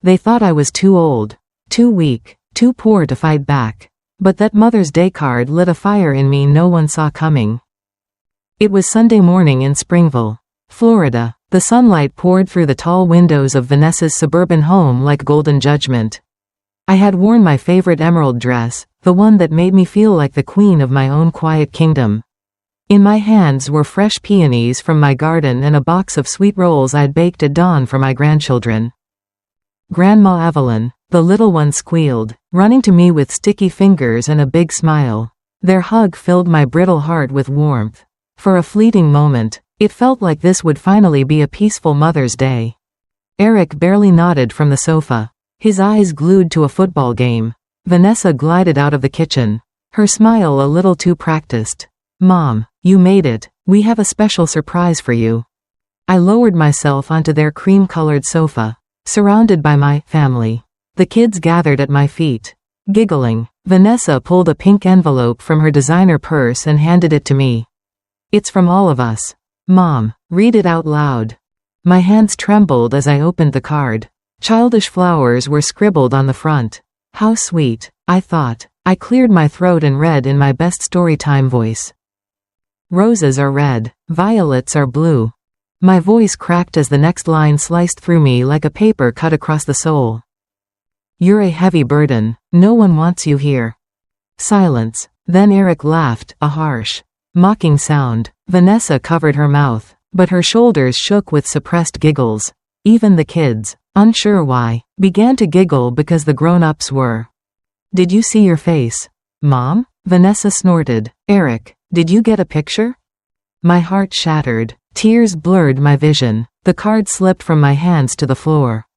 They thought I was too old, too weak, too poor to fight back. But that Mother's Day card lit a fire in me no one saw coming. It was Sunday morning in Springville, Florida. The sunlight poured through the tall windows of Vanessa's suburban home like golden judgment. I had worn my favorite emerald dress, the one that made me feel like the queen of my own quiet kingdom. In my hands were fresh peonies from my garden and a box of sweet rolls I'd baked at dawn for my grandchildren. Grandma Evelyn, the little one, squealed, running to me with sticky fingers and a big smile. Their hug filled my brittle heart with warmth. For a fleeting moment, it felt like this would finally be a peaceful Mother's Day. Eric barely nodded from the sofa, his eyes glued to a football game. Vanessa glided out of the kitchen, her smile a little too practiced. "Mom, you made it. We have a special surprise for you." I lowered myself onto their cream-colored sofa, surrounded by my family. The kids gathered at my feet, giggling. Vanessa pulled a pink envelope from her designer purse and handed it to me. "It's from all of us. Mom, read it out loud." My hands trembled as I opened the card. Childish flowers were scribbled on the front. How sweet, I thought. I cleared my throat and read in my best storytime voice. "Roses are red, violets are blue." My voice cracked as the next line sliced through me like a paper cut across the soul. "You're a heavy burden. No one wants you here." Silence. Then Eric laughed, a harsh, mocking sound. Vanessa covered her mouth, but her shoulders shook with suppressed giggles. Even the kids, unsure why, began to giggle because the grown-ups were. "Did you see your face, Mom?" Vanessa snorted. "Eric, did you get a picture?" My heart shattered. Tears blurred my vision. The card slipped from my hands to the floor.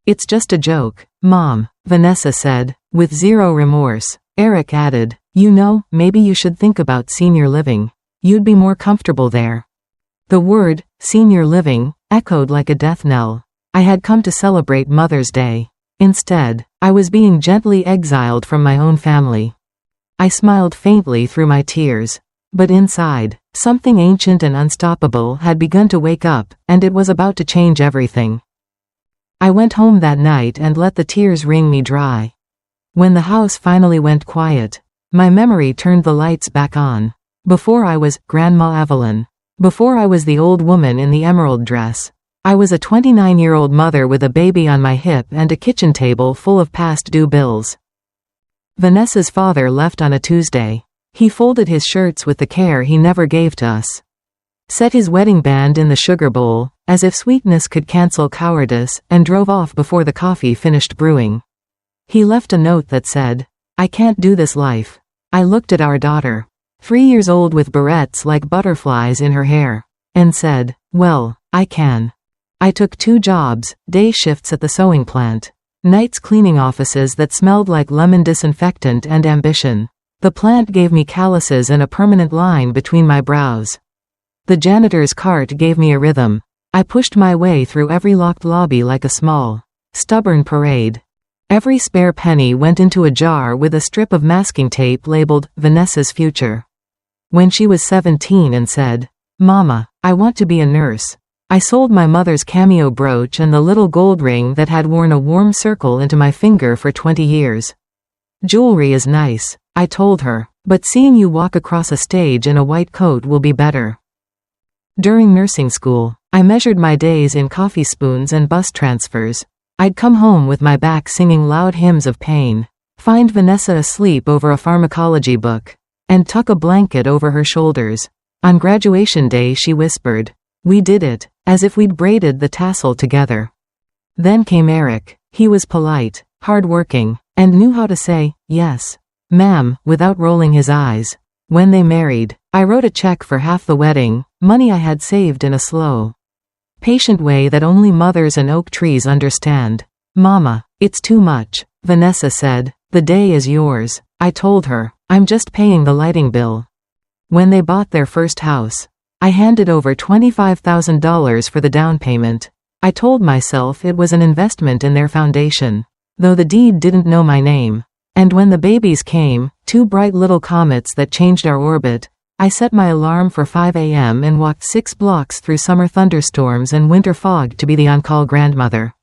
"It's just a joke, Mom," Vanessa said, with zero remorse. Eric added, "You know, maybe you should think about senior living. You'd be more comfortable there." The word, senior living, echoed like a death knell. I had come to celebrate Mother's Day. Instead, I was being gently exiled from my own family. I smiled faintly through my tears. But inside, something ancient and unstoppable had begun to wake up, and it was about to change everything. I went home that night and let the tears wring me dry. When the house finally went quiet, my memory turned the lights back on. Before I was Grandma Evelyn. Before I was the old woman in the emerald dress. I was a 29-year-old mother with a baby on my hip and a kitchen table full of past due bills. Vanessa's father left on a Tuesday. He folded his shirts with the care he never gave to us. Set his wedding band in the sugar bowl, as if sweetness could cancel cowardice, and drove off before the coffee finished brewing. He left a note that said, "I can't do this life." I looked at our daughter, 3 years old with barrettes like butterflies in her hair, and said, "Well, I can." I took 2 jobs, day shifts at the sewing plant, nights cleaning offices that smelled like lemon disinfectant and ambition. The plant gave me calluses and a permanent line between my brows. The janitor's cart gave me a rhythm. I pushed my way through every locked lobby like a small, stubborn parade. Every spare penny went into a jar with a strip of masking tape labeled Vanessa's Future. When she was 17 and said, "Mama, I want to be a nurse," I sold my mother's cameo brooch and the little gold ring that had worn a warm circle into my finger for 20 years. "Jewelry is nice," I told her, "but seeing you walk across a stage in a white coat will be better." During nursing school, I measured my days in coffee spoons and bus transfers. I'd come home with my back singing loud hymns of pain, find Vanessa asleep over a pharmacology book, and tuck a blanket over her shoulders. On graduation day she whispered, "We did it," as if we'd braided the tassel together. Then came Eric. He was polite, hard-working, and knew how to say, "Yes, ma'am," without rolling his eyes. When they married, I wrote a check for half the wedding, money I had saved in a slow, patient way that only mothers and oak trees understand. "Mama, it's too much," Vanessa said. "The day is yours." I told her, "I'm just paying the lighting bill." When they bought their first house, I handed over $25,000 for the down payment. I told myself it was an investment in their foundation, though the deed didn't know my name. And when the babies came, 2 bright little comets that changed our orbit, I set my alarm for 5 a.m. and walked 6 blocks through summer thunderstorms and winter fog to be the on-call grandmother.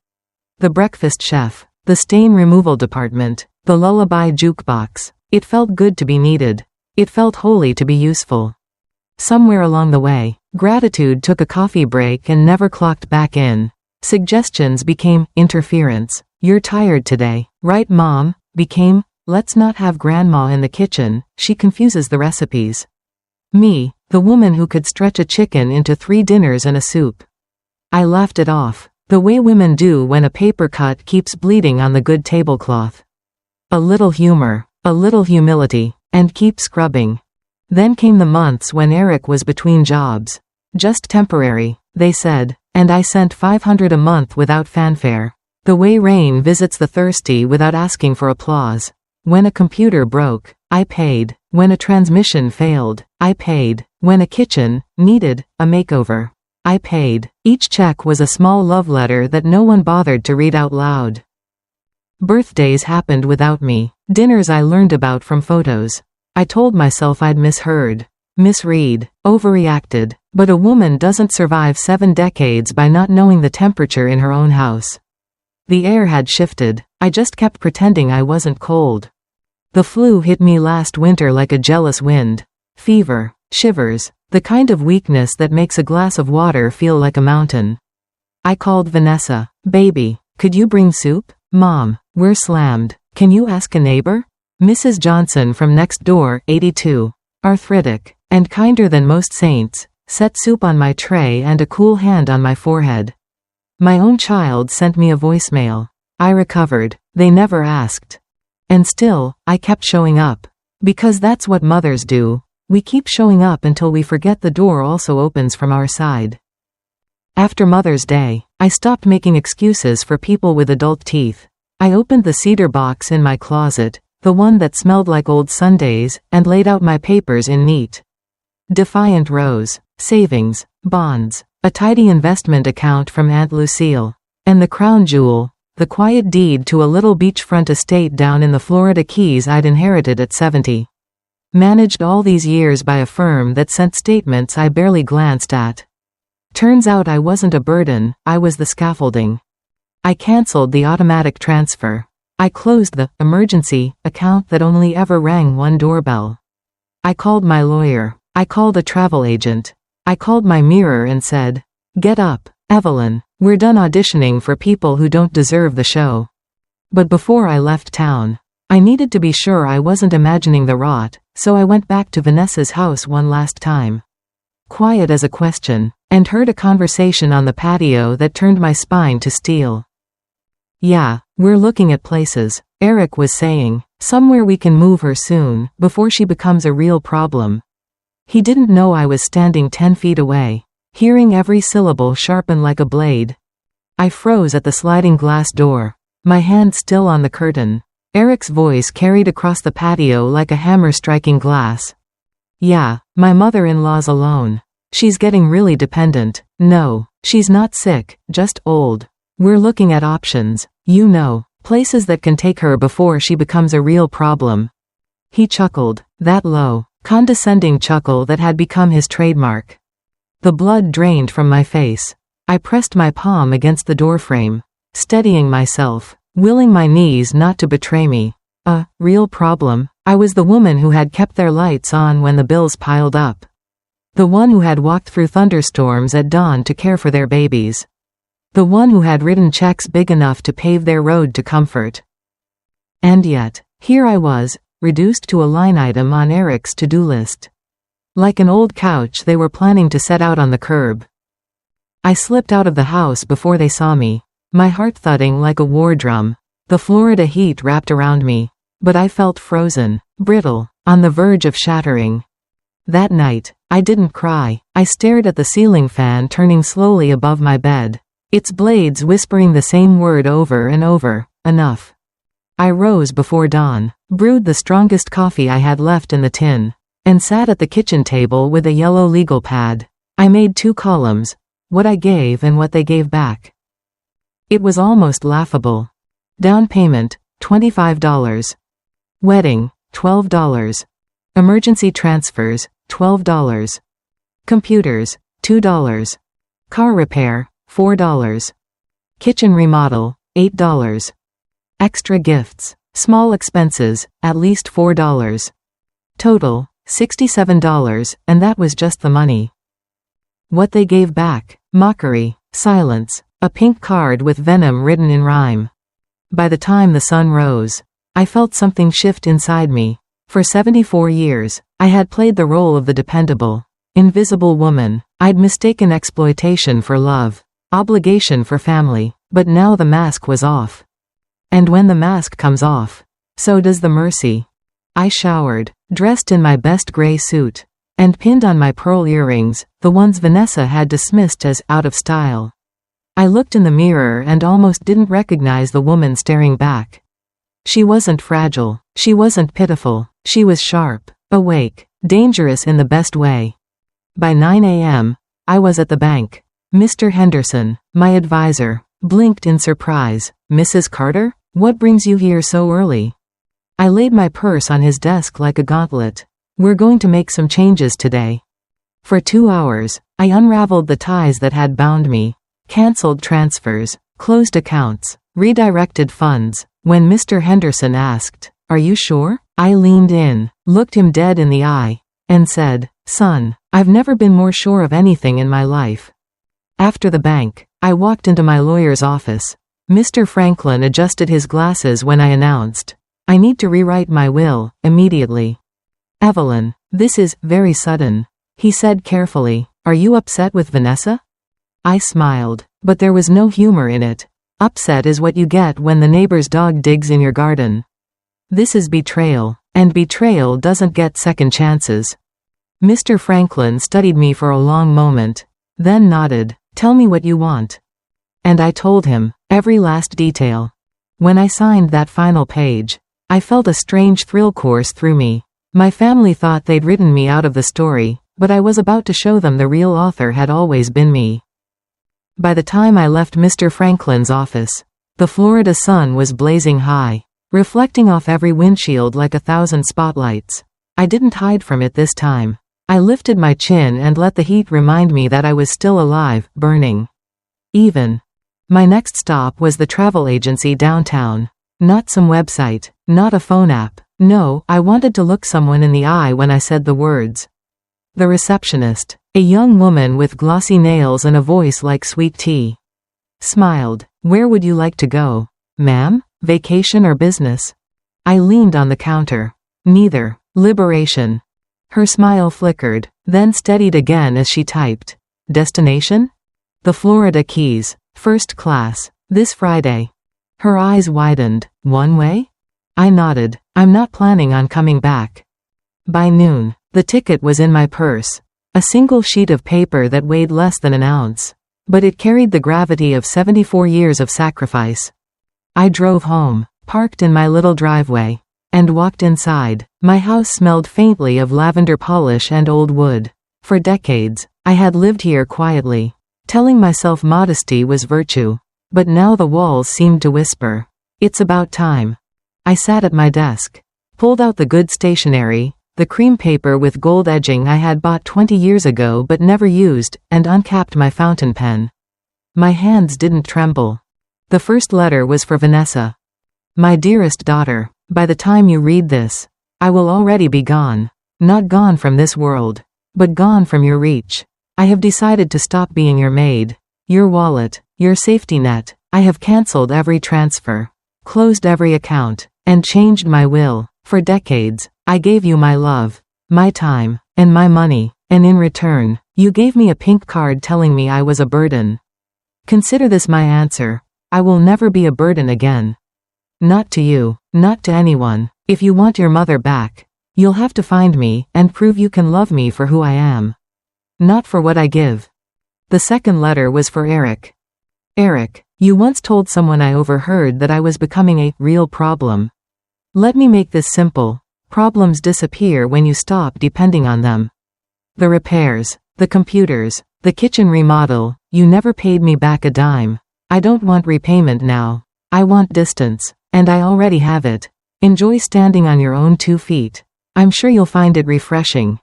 the breakfast chef, the stain removal department, the lullaby jukebox. It felt good to be needed. It felt holy to be useful. Somewhere along the way, gratitude took a coffee break and never clocked back in. Suggestions became interference. You're tired today, right, Mom? Became, let's not have Grandma in the kitchen, she confuses the recipes. Me, the woman who could stretch a chicken into 3 dinners and a soup. I laughed it off, the way women do when a paper cut keeps bleeding on the good tablecloth. A little humor, a little humility, and keep scrubbing. Then came the months when Eric was between jobs. Just temporary, they said, and I sent $500 a month without fanfare. The way rain visits the thirsty without asking for applause. When a computer broke, I paid. When a transmission failed, I paid. When a kitchen needed a makeover, I paid. Each check was a small love letter that no one bothered to read out loud. Birthdays happened without me. Dinners I learned about from photos. I told myself I'd misheard, misread, overreacted, but a woman doesn't survive 7 decades by not knowing the temperature in her own house. The air had shifted. I just kept pretending I wasn't cold. The flu hit me last winter like a jealous wind. Fever, shivers, the kind of weakness that makes a glass of water feel like a mountain. I called Vanessa. Baby, could you bring soup? Mom, we're slammed. Can you ask a neighbor? Mrs. Johnson from next door, 82, arthritic, and kinder than most saints, set soup on my tray and a cool hand on my forehead. My own child sent me a voicemail. I recovered. They never asked. And still, I kept showing up. Because that's what mothers do. We keep showing up until we forget the door also opens from our side. After Mother's Day, I stopped making excuses for people with adult teeth. I opened the cedar box in my closet, the one that smelled like old Sundays, and laid out my papers in neat, defiant rows. Savings, bonds, a tidy investment account from Aunt Lucille, and the crown jewel, the quiet deed to a little beachfront estate down in the Florida Keys I'd inherited at 70. Managed all these years by a firm that sent statements I barely glanced at. Turns out I wasn't a burden, I was the scaffolding. I canceled the automatic transfer. I closed the emergency account that only ever rang one doorbell. I called my lawyer. I called a travel agent. I called my mirror and said, "Get up, Evelyn, we're done auditioning for people who don't deserve the show." But before I left town, I needed to be sure I wasn't imagining the rot, so I went back to Vanessa's house one last time. Quiet as a question, and heard a conversation on the patio that turned my spine to steel. "Yeah, we're looking at places," Eric was saying, "somewhere we can move her soon, before she becomes a real problem." He didn't know I was standing 10 feet away, hearing every syllable sharpen like a blade. I froze at the sliding glass door, my hand still on the curtain. Eric's voice carried across the patio like a hammer striking glass. "Yeah, my mother-in-law's alone. She's getting really dependent. No, she's not sick, just old. We're looking at options, you know, places that can take her before she becomes a real problem." He chuckled, that low, condescending chuckle that had become his trademark. The blood drained from my face. I pressed my palm against the doorframe, steadying myself, willing my knees not to betray me. A real problem? I was the woman who had kept their lights on when the bills piled up. The one who had walked through thunderstorms at dawn to care for their babies. The one who had written checks big enough to pave their road to comfort. And yet, here I was, reduced to a line item on Eric's to-do list. Like an old couch they were planning to set out on the curb. I slipped out of the house before they saw me, my heart thudding like a war drum. The Florida heat wrapped around me, but I felt frozen, brittle, on the verge of shattering. That night, I didn't cry. I stared at the ceiling fan turning slowly above my bed, its blades whispering the same word over and over, enough. I rose before dawn, brewed the strongest coffee I had left in the tin, and sat at the kitchen table with a yellow legal pad. I made 2 columns, what I gave and what they gave back. It was almost laughable. Down payment, $25. Wedding, $12. Emergency transfers, $12. Computers, $2. Car repair, $4. Kitchen remodel, $8. Extra gifts. Small expenses, at least $4. Total, $67, and that was just the money. What they gave back: mockery, silence, a pink card with venom written in rhyme. By the time the sun rose, I felt something shift inside me. For 74 years, I had played the role of the dependable, invisible woman. I'd mistaken exploitation for love, obligation for family, but now the mask was off. And when the mask comes off, so does the mercy. I showered, dressed in my best gray suit, and pinned on my pearl earrings, the ones Vanessa had dismissed as out of style. I looked in the mirror and almost didn't recognize the woman staring back. She wasn't fragile, she wasn't pitiful, she was sharp, awake, dangerous in the best way. By 9 a.m., I was at the bank. Mr. Henderson, my advisor, blinked in surprise. "Mrs. Carter, what brings you here so early?" I laid my purse on his desk like a gauntlet. "We're going to make some changes today." For 2 hours, I unraveled the ties that had bound me. Cancelled transfers, closed accounts, redirected funds. When Mr. Henderson asked, "Are you sure?" I leaned in, looked him dead in the eye, and said, "Son, I've never been more sure of anything in my life." After the bank, I walked into my lawyer's office. Mr. Franklin adjusted his glasses when I announced, "I need to rewrite my will, immediately." "Evelyn, this is very sudden," he said carefully. "Are you upset with Vanessa?" I smiled, but there was no humor in it. Upset is what you get when the neighbor's dog digs in your garden. This is betrayal, and betrayal doesn't get second chances. Mr. Franklin studied me for a long moment, then nodded. "Tell me what you want." And I told him, every last detail. When I signed that final page, I felt a strange thrill course through me. My family thought they'd written me out of the story, but I was about to show them the real author had always been me. By the time I left Mr. Franklin's office, the Florida sun was blazing high, reflecting off every windshield like 1,000 spotlights. I didn't hide from it this time. I lifted my chin and let the heat remind me that I was still alive, burning. Even. My next stop was the travel agency downtown. Not some website, not a phone app. No, I wanted to look someone in the eye when I said the words. The receptionist, a young woman with glossy nails and a voice like sweet tea, smiled. "Where would you like to go, ma'am? Vacation or business?" I leaned on the counter. "Neither. Liberation." Her smile flickered, then steadied again as she typed. "Destination? The Florida Keys, first class, this Friday." Her eyes widened. "One way?" I nodded. "I'm not planning on coming back." By noon, the ticket was in my purse. A single sheet of paper that weighed less than an ounce. But it carried the gravity of 74 years of sacrifice. I drove home, parked in my little driveway, and walked inside. My house smelled faintly of lavender polish and old wood. For decades, I had lived here quietly, telling myself modesty was virtue. But now the walls seemed to whisper, "It's about time." I sat at my desk, pulled out the good stationery, the cream paper with gold edging I had bought 20 years ago but never used, and uncapped my fountain pen. My hands didn't tremble. The first letter was for Vanessa. "My dearest daughter, by the time you read this, I will already be gone. Not gone from this world, but gone from your reach. I have decided to stop being your maid, your wallet, your safety net. I have cancelled every transfer, closed every account, and changed my will. For decades, I gave you my love, my time, and my money, and in return, you gave me a pink card telling me I was a burden. Consider this my answer. I will never be a burden again. Not to you, not to anyone. If you want your mother back, you'll have to find me and prove you can love me for who I am, not for what I give." The second letter was for Eric. "Eric, you once told someone I overheard that I was becoming a real problem. Let me make this simple. Problems disappear when you stop depending on them. The repairs, the computers, the kitchen remodel, you never paid me back a dime. I don't want repayment now. I want distance, and I already have it. Enjoy standing on your own 2 feet. I'm sure you'll find it refreshing."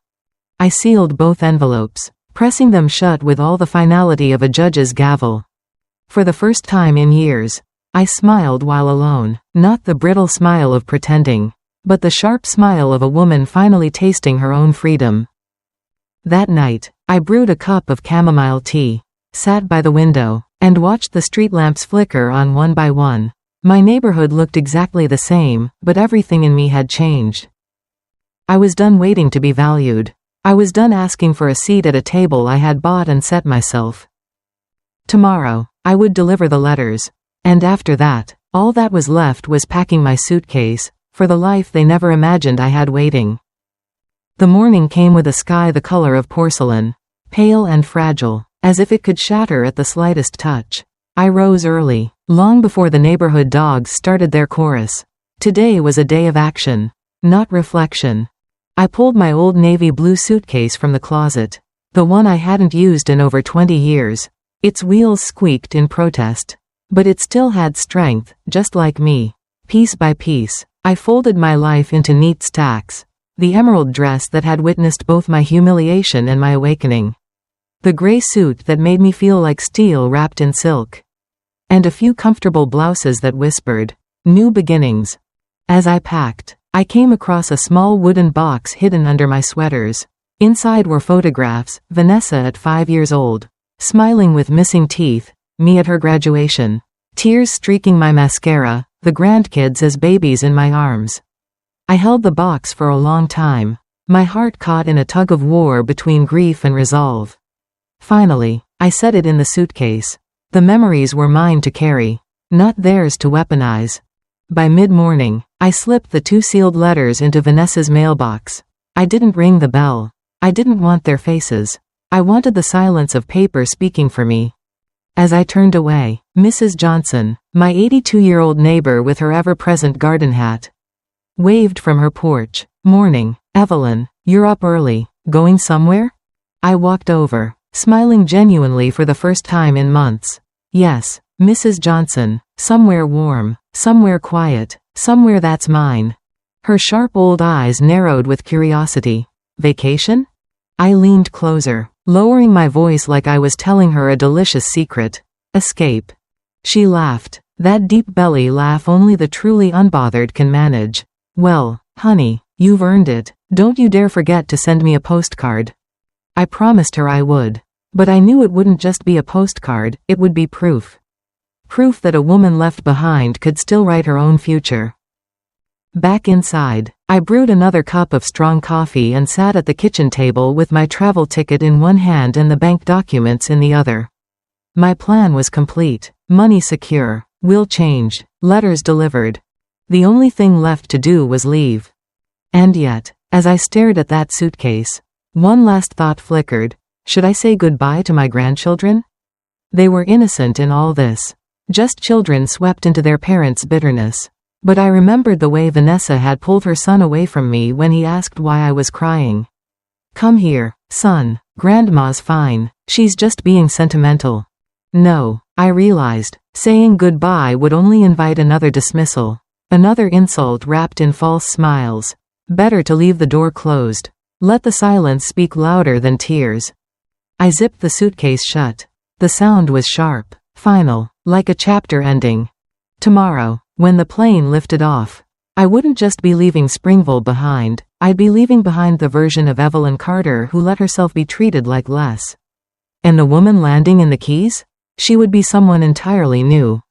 I sealed both envelopes, pressing them shut with all the finality of a judge's gavel. For the first time in years, I smiled while alone, not the brittle smile of pretending, but the sharp smile of a woman finally tasting her own freedom. That night, I brewed a cup of chamomile tea, sat by the window, and watched the street lamps flicker on one by one. My neighborhood looked exactly the same, but everything in me had changed. I was done waiting to be valued. I was done asking for a seat at a table I had bought and set myself. Tomorrow, I would deliver the letters. And after that, all that was left was packing my suitcase, for the life they never imagined I had waiting. The morning came with a sky the color of porcelain, pale and fragile, as if it could shatter at the slightest touch. I rose early, long before the neighborhood dogs started their chorus. Today was a day of action, not reflection. I pulled my old navy blue suitcase from the closet, the one I hadn't used in over 20 years. Its wheels squeaked in protest, but it still had strength, just like me. Piece by piece, I folded my life into neat stacks. The emerald dress that had witnessed both my humiliation and my awakening. The gray suit that made me feel like steel wrapped in silk. And a few comfortable blouses that whispered, "New beginnings." As I packed, I came across a small wooden box hidden under my sweaters. Inside were photographs, Vanessa at 5 years old, smiling with missing teeth, me at her graduation, tears streaking my mascara, the grandkids as babies in my arms. I held the box for a long time, my heart caught in a tug of war between grief and resolve. Finally, I set it in the suitcase. The memories were mine to carry, not theirs to weaponize. By mid-morning, I slipped the 2 sealed letters into Vanessa's mailbox. I didn't ring the bell. I didn't want their faces. I wanted the silence of paper speaking for me. As I turned away, Mrs. Johnson, my 82-year-old neighbor with her ever-present garden hat, waved from her porch. "Morning, Evelyn, you're up early. Going somewhere?" I walked over, smiling genuinely for the first time in months. Yes, Mrs. Johnson, somewhere warm, somewhere quiet, somewhere that's mine. Her sharp old eyes narrowed with curiosity. Vacation? I leaned closer, lowering my voice like I was telling her a delicious secret. Escape. She laughed, that deep belly laugh only the truly unbothered can manage. "Well, honey, you've earned it. Don't you dare forget to send me a postcard." I promised her I would. But I knew it wouldn't just be a postcard, it would be proof. Proof that a woman left behind could still write her own future. Back inside, I brewed another cup of strong coffee and sat at the kitchen table with my travel ticket in one hand and the bank documents in the other. My plan was complete. Money secure, will changed, letters delivered. The only thing left to do was leave. And yet, as I stared at that suitcase, one last thought flickered. Should I say goodbye to my grandchildren? They were innocent in all this. Just children swept into their parents' bitterness. But I remembered the way Vanessa had pulled her son away from me when he asked why I was crying. "Come here, son. Grandma's fine. She's just being sentimental." No, I realized, saying goodbye would only invite another dismissal. Another insult wrapped in false smiles. Better to leave the door closed. Let the silence speak louder than tears. I zipped the suitcase shut. The sound was sharp, final, like a chapter ending. Tomorrow, when the plane lifted off, I wouldn't just be leaving Springville behind, I'd be leaving behind the version of Evelyn Carter who let herself be treated like less. And the woman landing in the Keys? She would be someone entirely new.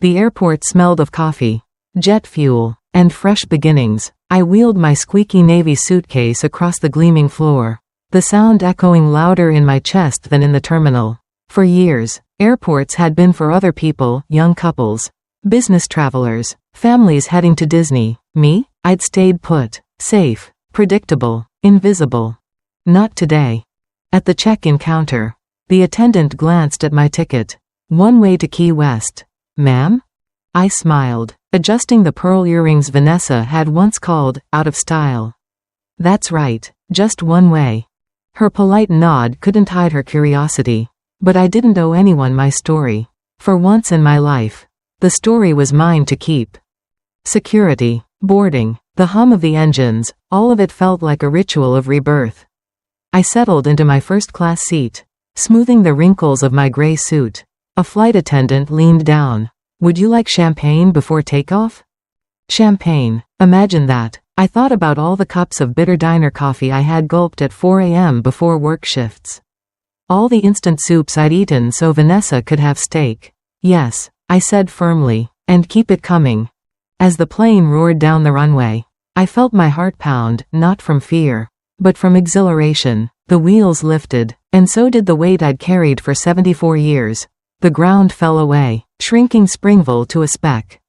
The airport smelled of coffee, jet fuel, and fresh beginnings. I wheeled my squeaky navy suitcase across the gleaming floor, the sound echoing louder in my chest than in the terminal. For years, airports had been for other people, young couples, business travelers, families heading to Disney. Me? I'd stayed put, safe, predictable, invisible. Not today. At the check-in counter, the attendant glanced at my ticket. One way to Key West. "Ma'am?" I smiled, adjusting the pearl earrings Vanessa had once called out of style. "That's right, just one way." Her polite nod couldn't hide her curiosity. But I didn't owe anyone my story. For once in my life, the story was mine to keep. Security, boarding, the hum of the engines, all of it felt like a ritual of rebirth. I settled into my first-class seat, smoothing the wrinkles of my gray suit. A flight attendant leaned down, Would you like champagne before takeoff? Champagne. Imagine that. I thought about all the cups of bitter diner coffee I had gulped at 4 a.m. before work shifts. All the instant soups I'd eaten so Vanessa could have steak. Yes, I said firmly, and keep it coming. As the plane roared down the runway, I felt my heart pound, not from fear, but from exhilaration. The wheels lifted, and so did the weight I'd carried for 74 years. The ground fell away, shrinking Springville to a speck.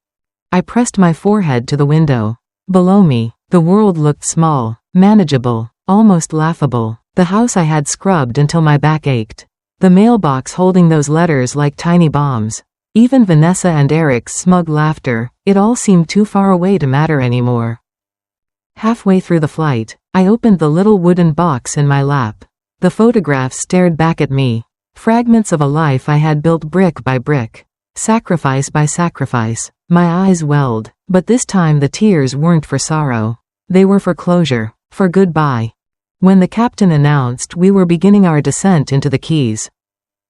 I pressed my forehead to the window. Below me, the world looked small, manageable, almost laughable. The house I had scrubbed until my back ached. The mailbox holding those letters like tiny bombs. Even Vanessa and Eric's smug laughter, it all seemed too far away to matter anymore. Halfway through the flight, I opened the little wooden box in my lap. The photographs stared back at me. Fragments of a life I had built brick by brick. Sacrifice by sacrifice. My eyes welled, but this time the tears weren't for sorrow. They were for closure, for goodbye. When the captain announced we were beginning our descent into the Keys,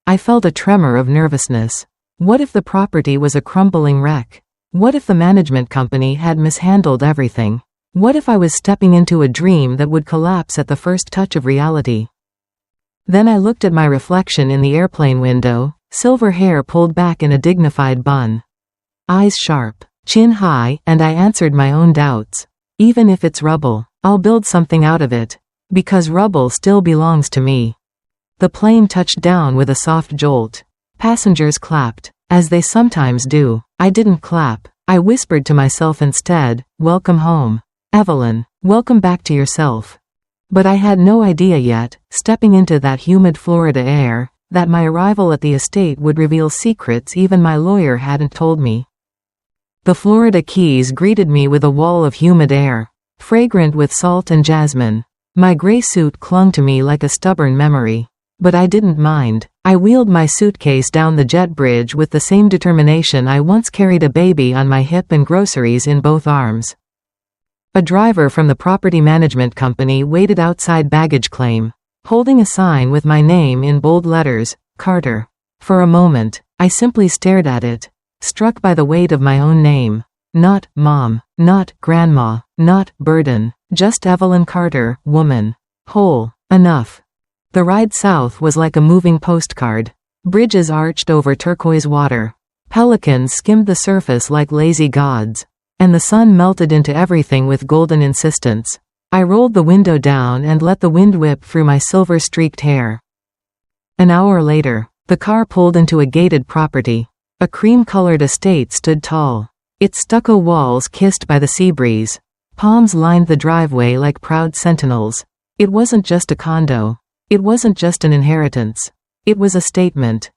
I felt a tremor of nervousness. What if the property was a crumbling wreck? What if the management company had mishandled everything? What if I was stepping into a dream that would collapse at the first touch of reality? Then I looked at my reflection in the airplane window, silver hair pulled back in a dignified bun. Eyes sharp, chin high, and I answered my own doubts. Even if it's rubble, I'll build something out of it. Because rubble still belongs to me. The plane touched down with a soft jolt. Passengers clapped, as they sometimes do. I didn't clap. I whispered to myself instead, "Welcome home, Evelyn. Welcome back to yourself." But I had no idea yet, stepping into that humid Florida air, that my arrival at the estate would reveal secrets even my lawyer hadn't told me. The Florida Keys greeted me with a wall of humid air, fragrant with salt and jasmine. My gray suit clung to me like a stubborn memory. But I didn't mind. I wheeled my suitcase down the jet bridge with the same determination I once carried a baby on my hip and groceries in both arms. A driver from the property management company waited outside baggage claim, holding a sign with my name in bold letters, Carter. For a moment, I simply stared at it, struck by the weight of my own name. Not Mom, not Grandma, not Burden, just Evelyn Carter, woman. Whole. Enough. The ride south was like a moving postcard. Bridges arched over turquoise water. Pelicans skimmed the surface like lazy gods. And the sun melted into everything with golden insistence. I rolled the window down and let the wind whip through my silver-streaked hair. An hour later, the car pulled into a gated property. A cream-colored estate stood tall. Its stucco walls kissed by the sea breeze. Palms lined the driveway like proud sentinels. It wasn't just a condo. It wasn't just an inheritance. It was a statement.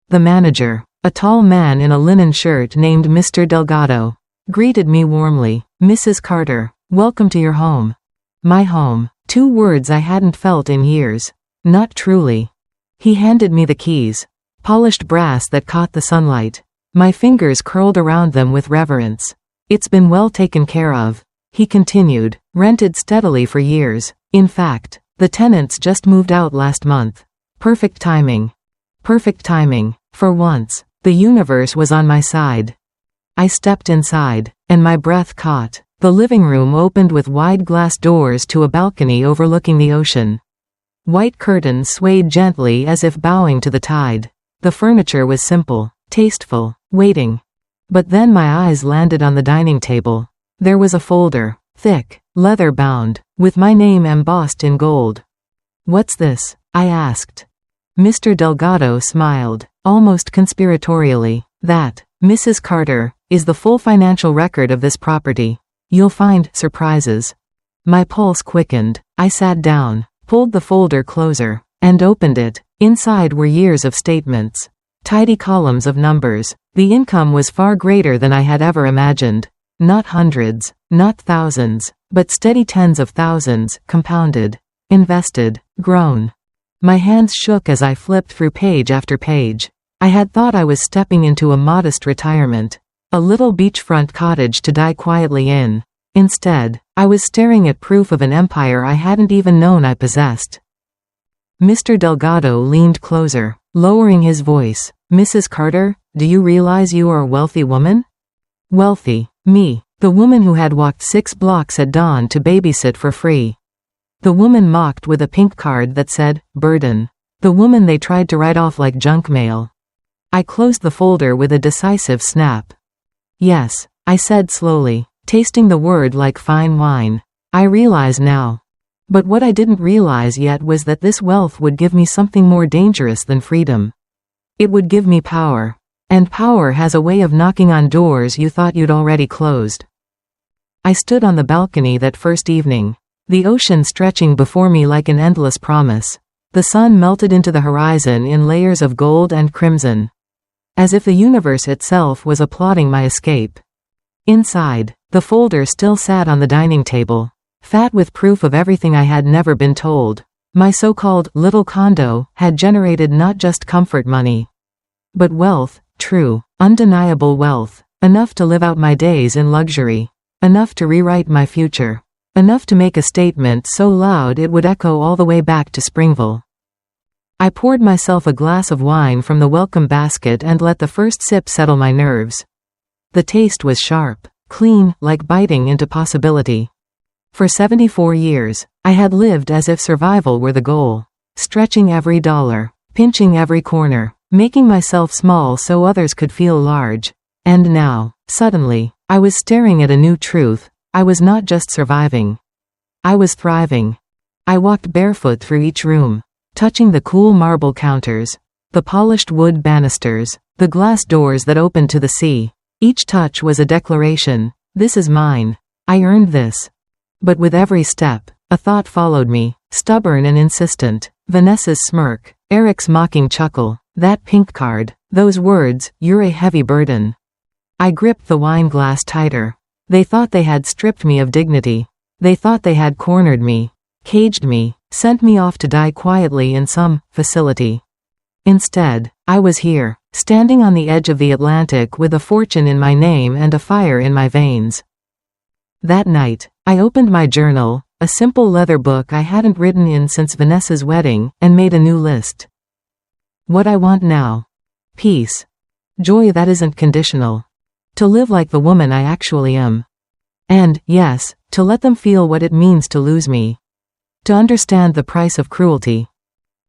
The manager, a tall man in a linen shirt named Mr. Delgado, greeted me warmly. "Mrs. Carter, welcome to your home." My home. 2 words I hadn't felt in years. Not truly. He handed me the keys. Polished brass that caught the sunlight. My fingers curled around them with reverence. "It's been well taken care of," he continued, "rented steadily for years. In fact, the tenants just moved out last month. Perfect timing. Perfect timing. For once, the universe was on my side." I stepped inside, and my breath caught. The living room opened with wide glass doors to a balcony overlooking the ocean. White curtains swayed gently as if bowing to the tide. The furniture was simple, tasteful, waiting. But then my eyes landed on the dining table. There was a folder, thick, leather-bound, with my name embossed in gold. "What's this?" I asked. Mr. Delgado smiled, almost conspiratorially. "That, Mrs. Carter, is the full financial record of this property. You'll find surprises." My pulse quickened. I sat down, pulled the folder closer, and opened it. Inside were years of statements. Tidy columns of numbers. The income was far greater than I had ever imagined. Not hundreds, not thousands, but steady tens of thousands, compounded, invested, grown. My hands shook as I flipped through page after page. I had thought I was stepping into a modest retirement, a little beachfront cottage to die quietly in. Instead, I was staring at proof of an empire I hadn't even known I possessed. Mr. Delgado leaned closer, lowering his voice. "Mrs. Carter, Do you realize you are a wealthy woman? Wealthy. Me. The woman who had walked 6 blocks at dawn to babysit for free. The woman mocked with a pink card that said, burden. The woman they tried to write off like junk mail. I closed the folder with a decisive snap. Yes, I said slowly, tasting the word like fine wine. I realize now. But what I didn't realize yet was that this wealth would give me something more dangerous than freedom. It would give me power. And power has a way of knocking on doors you thought you'd already closed. I stood on the balcony that first evening, the ocean stretching before me like an endless promise. The sun melted into the horizon in layers of gold and crimson, as if the universe itself was applauding my escape. Inside, the folder still sat on the dining table, fat with proof of everything I had never been told. My so-called little condo had generated not just comfort money, but wealth. True, undeniable wealth, enough to live out my days in luxury, enough to rewrite my future, enough to make a statement so loud it would echo all the way back to Springville. I poured myself a glass of wine from the welcome basket and let the first sip settle my nerves. The taste was sharp, clean, like biting into possibility. For 74 years, I had lived as if survival were the goal, stretching every dollar, pinching every corner, making myself small so others could feel large. And now, suddenly, I was staring at a new truth. I was not just surviving. I was thriving. I walked barefoot through each room, touching the cool marble counters, the polished wood banisters, the glass doors that opened to the sea. Each touch was a declaration. This is mine. I earned this. But with every step, a thought followed me, stubborn and insistent. Vanessa's smirk, Eric's mocking chuckle, that pink card, those words, you're a heavy burden. I gripped the wine glass tighter. They thought they had stripped me of dignity. They thought they had cornered me, caged me, sent me off to die quietly in some facility. Instead, I was here, standing on the edge of the Atlantic with a fortune in my name and a fire in my veins. That night, I opened my journal, a simple leather book I hadn't written in since Vanessa's wedding, and made a new list. What I want now. Peace. Joy that isn't conditional. To live like the woman I actually am. And, yes, to let them feel what it means to lose me. To understand the price of cruelty.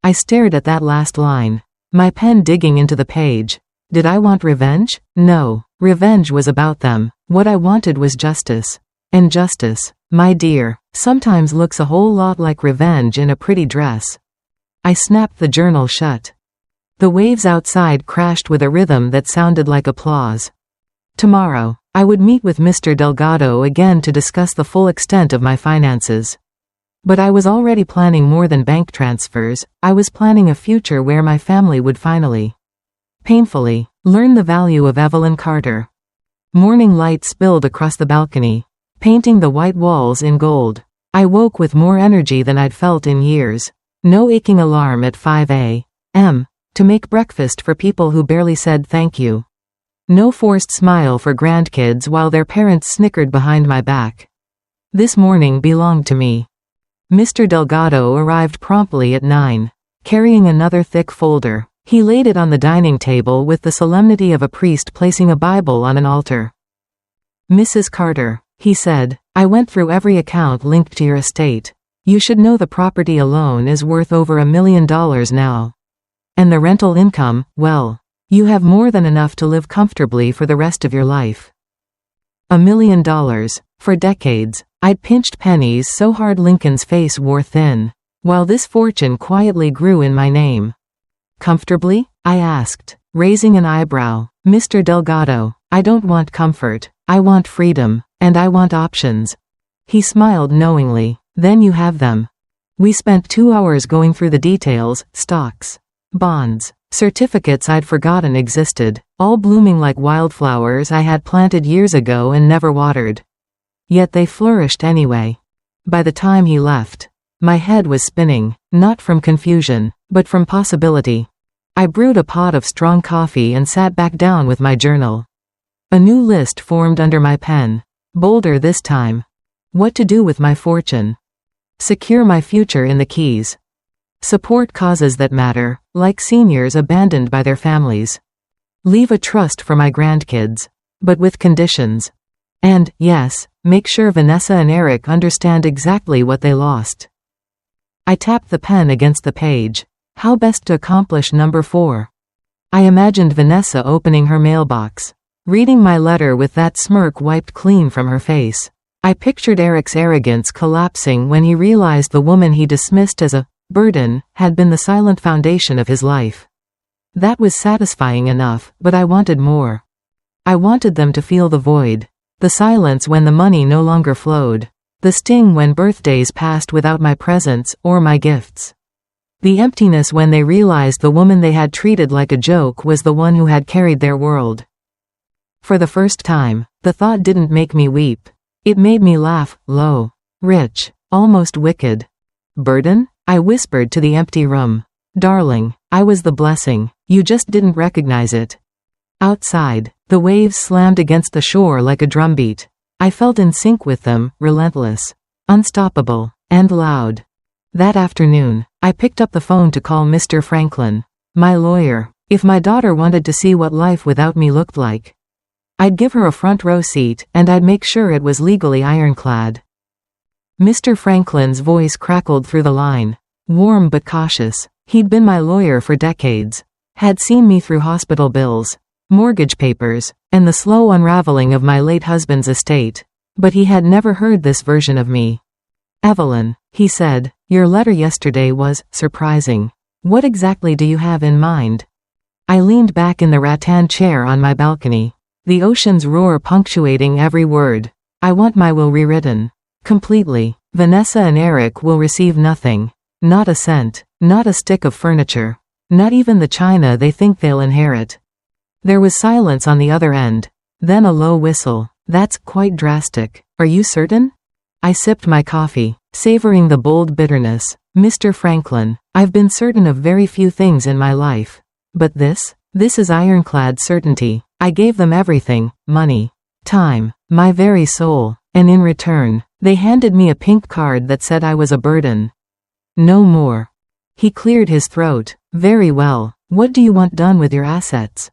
I stared at that last line, my pen digging into the page. Did I want revenge? No, revenge was about them. What I wanted was justice. And justice, my dear, sometimes looks a whole lot like revenge in a pretty dress. I snapped the journal shut. The waves outside crashed with a rhythm that sounded like applause. Tomorrow, I would meet with Mr. Delgado again to discuss the full extent of my finances. But I was already planning more than bank transfers. I was planning a future where my family would finally, painfully, learn the value of Evelyn Carter. Morning light spilled across the balcony, painting the white walls in gold. I woke with more energy than I'd felt in years. No aching alarm at 5 a.m. to make breakfast for people who barely said thank you. No forced smile for grandkids while their parents snickered behind my back. This morning belonged to me. Mr. Delgado arrived promptly at 9, carrying another thick folder. He laid it on the dining table with the solemnity of a priest placing a Bible on an altar. Mrs. Carter, he said, I went through every account linked to your estate. You should know the property alone is worth over $1 million now. And the rental income, well, you have more than enough to live comfortably for the rest of your life. $1 million. For decades, I'd pinched pennies so hard Lincoln's face wore thin, while this fortune quietly grew in my name. Comfortably? I asked, raising an eyebrow. Mr. Delgado, I don't want comfort. I want freedom, and I want options. He smiled knowingly. Then you have them. We spent 2 hours going through the details, stocks, bonds, certificates I'd forgotten existed, all blooming like wildflowers I had planted years ago and never watered. Yet they flourished anyway. By the time he left, my head was spinning, not from confusion, but from possibility. I brewed a pot of strong coffee and sat back down with my journal. A new list formed under my pen, bolder this time. What to do with my fortune. Secure my future in the Keys. Support causes that matter, like seniors abandoned by their families. Leave a trust for my grandkids. But with conditions. And, yes, make sure Vanessa and Eric understand exactly what they lost. I tapped the pen against the page. How best to accomplish number 4? I imagined Vanessa opening her mailbox, reading my letter with that smirk wiped clean from her face. I pictured Eric's arrogance collapsing when he realized the woman he dismissed as a burden had been the silent foundation of his life. That was satisfying enough, but I wanted more. I wanted them to feel the void. The silence when the money no longer flowed. The sting when birthdays passed without my presents or my gifts. The emptiness when they realized the woman they had treated like a joke was the one who had carried their world. For the first time, the thought didn't make me weep. It made me laugh, low, rich, almost wicked. Burden? I whispered to the empty room. Darling, I was the blessing. You just didn't recognize it. Outside, the waves slammed against the shore like a drumbeat. I felt in sync with them, relentless, unstoppable, and loud. That afternoon, I picked up the phone to call Mr. Franklin, my lawyer. If my daughter wanted to see what life without me looked like, I'd give her a front row seat, and I'd make sure it was legally ironclad. Mr. Franklin's voice crackled through the line, warm but cautious. He'd been my lawyer for decades, had seen me through hospital bills, mortgage papers, and the slow unraveling of my late husband's estate, but he had never heard this version of me. Evelyn, he said, your letter yesterday was surprising. What exactly do you have in mind? I leaned back in the rattan chair on my balcony, the ocean's roar punctuating every word. I want my will rewritten. Completely. Vanessa and Eric will receive nothing. Not a cent. Not a stick of furniture. Not even the china they think they'll inherit. There was silence on the other end. Then a low whistle. That's quite drastic. Are you certain? I sipped my coffee, savoring the bold bitterness. Mr. Franklin, I've been certain of very few things in my life. But this is ironclad certainty. I gave them everything, money, time, my very soul, and in return, they handed me a pink card that said I was a burden. No more. He cleared his throat. Very well. What do you want done with your assets?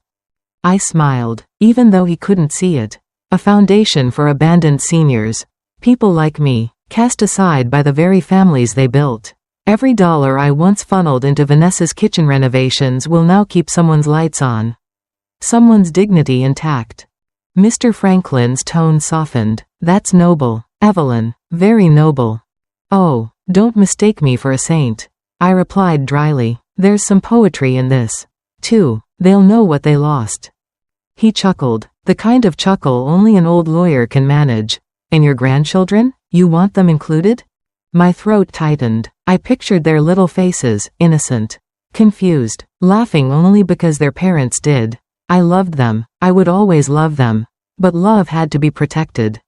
I smiled, even though he couldn't see it. A foundation for abandoned seniors. People like me, cast aside by the very families they built. Every dollar I once funneled into Vanessa's kitchen renovations will now keep someone's lights on. Someone's dignity intact. Mr. Franklin's tone softened. That's noble, Evelyn, very noble. Oh, don't mistake me for a saint. I replied dryly. There's some poetry in this, too. They'll know what they lost. He chuckled, the kind of chuckle only an old lawyer can manage. And your grandchildren? You want them included? My throat tightened. I pictured their little faces, innocent, confused, laughing only because their parents did. I loved them. I would always love them. But love had to be protected.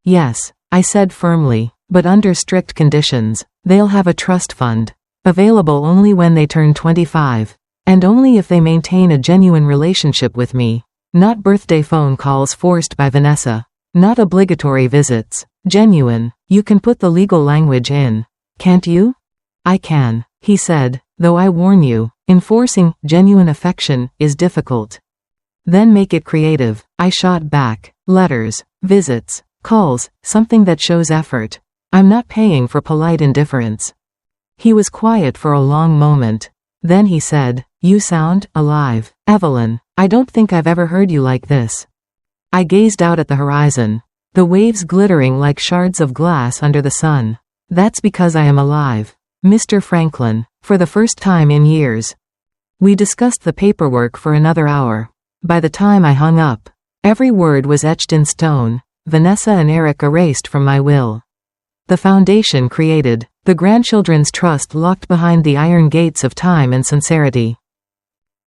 Yes, I said firmly, but under strict conditions. They'll have a trust fund, available only when they turn 25, and only if they maintain a genuine relationship with me. Not birthday phone calls forced by Vanessa. Not obligatory visits. Genuine. You can put the legal language in, can't you? I can, he said, though I warn you, enforcing genuine affection is difficult. Then make it creative. I shot back. Letters, visits, calls, something that shows effort. I'm not paying for polite indifference. He was quiet for a long moment. Then he said, you sound alive, Evelyn. I don't think I've ever heard you like this. I gazed out at the horizon, the waves glittering like shards of glass under the sun. That's because I am alive, Mr. Franklin, for the first time in years. We discussed the paperwork for another hour. By the time I hung up, every word was etched in stone, Vanessa and Eric erased from my will. The foundation created, the grandchildren's trust locked behind the iron gates of time and sincerity.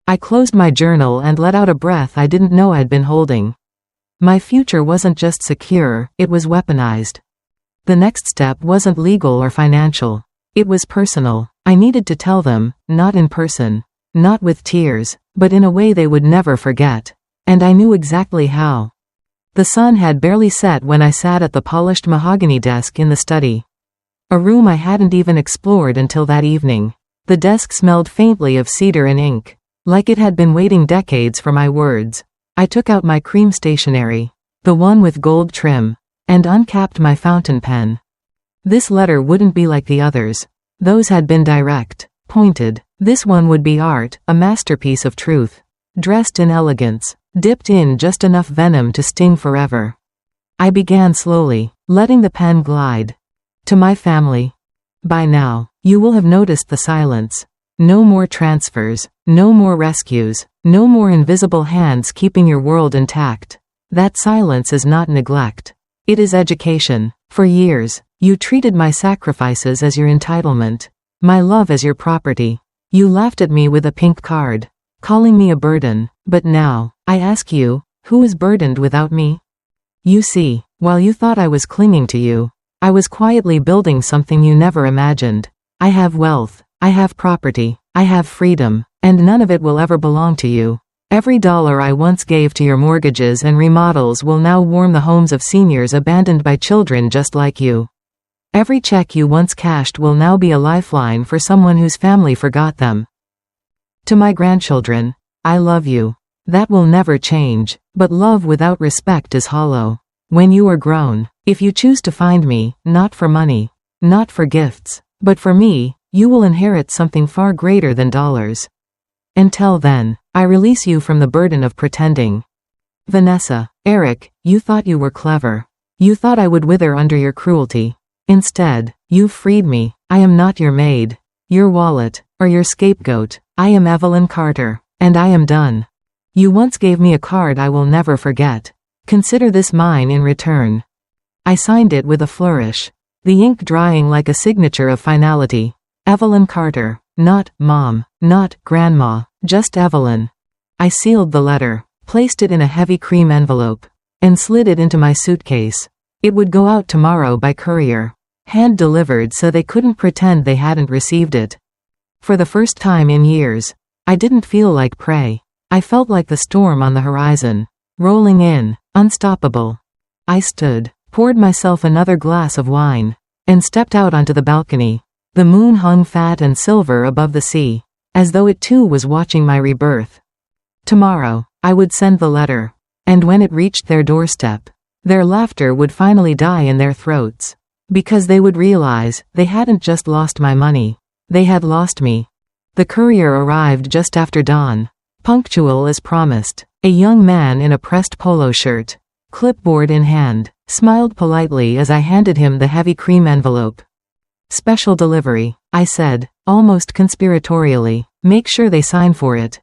I closed my journal and let out a breath I didn't know I'd been holding. My future wasn't just secure, it was weaponized. The next step wasn't legal or financial. It was personal. I needed to tell them, not in person, not with tears, but in a way they would never forget. And I knew exactly how. The sun had barely set when I sat at the polished mahogany desk in the study. A room I hadn't even explored until that evening. The desk smelled faintly of cedar and ink. like it had been waiting decades for my words. I took out my cream stationery, the one with gold trim, and uncapped my fountain pen. This letter wouldn't be like the others. Those had been direct, pointed. This one would be art, a masterpiece of truth, dressed in elegance, dipped in just enough venom to sting forever. I began slowly, letting the pen glide. To my family. By now, you will have noticed the silence. No more transfers, no more rescues, no more invisible hands keeping your world intact. That silence is not neglect. It is education. For years, you treated my sacrifices as your entitlement, my love as your property. You laughed at me with a pink card, calling me a burden. But now, I ask you, who is burdened without me? You see, while you thought I was clinging to you, I was quietly building something you never imagined. I have wealth. I have property, I have freedom, and none of it will ever belong to you. Every dollar I once gave to your mortgages and remodels will now warm the homes of seniors abandoned by children just like you. Every check you once cashed will now be a lifeline for someone whose family forgot them. To my grandchildren, I love you. That will never change, but love without respect is hollow. When you are grown, if you choose to find me, not for money, not for gifts, but for me, you will inherit something far greater than dollars. Until then, I release you from the burden of pretending. Vanessa, Eric, you thought you were clever. You thought I would wither under your cruelty. Instead, you've freed me. I am not your maid, your wallet, or your scapegoat. I am Evelyn Carter, and I am done. You once gave me a card I will never forget. Consider this mine in return. I signed it with a flourish, the ink drying like a signature of finality. Evelyn Carter, not Mom, not Grandma, just Evelyn. I sealed the letter, placed it in a heavy cream envelope, and slid it into my suitcase. It would go out tomorrow by courier, hand-delivered so they couldn't pretend they hadn't received it. For the first time in years, I didn't feel like prey. I felt like the storm on the horizon, rolling in, unstoppable. I stood, poured myself another glass of wine, and stepped out onto the balcony. The moon hung fat and silver above the sea, as though it too was watching my rebirth. Tomorrow, I would send the letter, and when it reached their doorstep, their laughter would finally die in their throats, because they would realize they hadn't just lost my money, they had lost me. The courier arrived just after dawn, punctual as promised. A young man in a pressed polo shirt, clipboard in hand, smiled politely as I handed him the heavy cream envelope. Special delivery, I said, almost conspiratorially. Make sure they sign for it.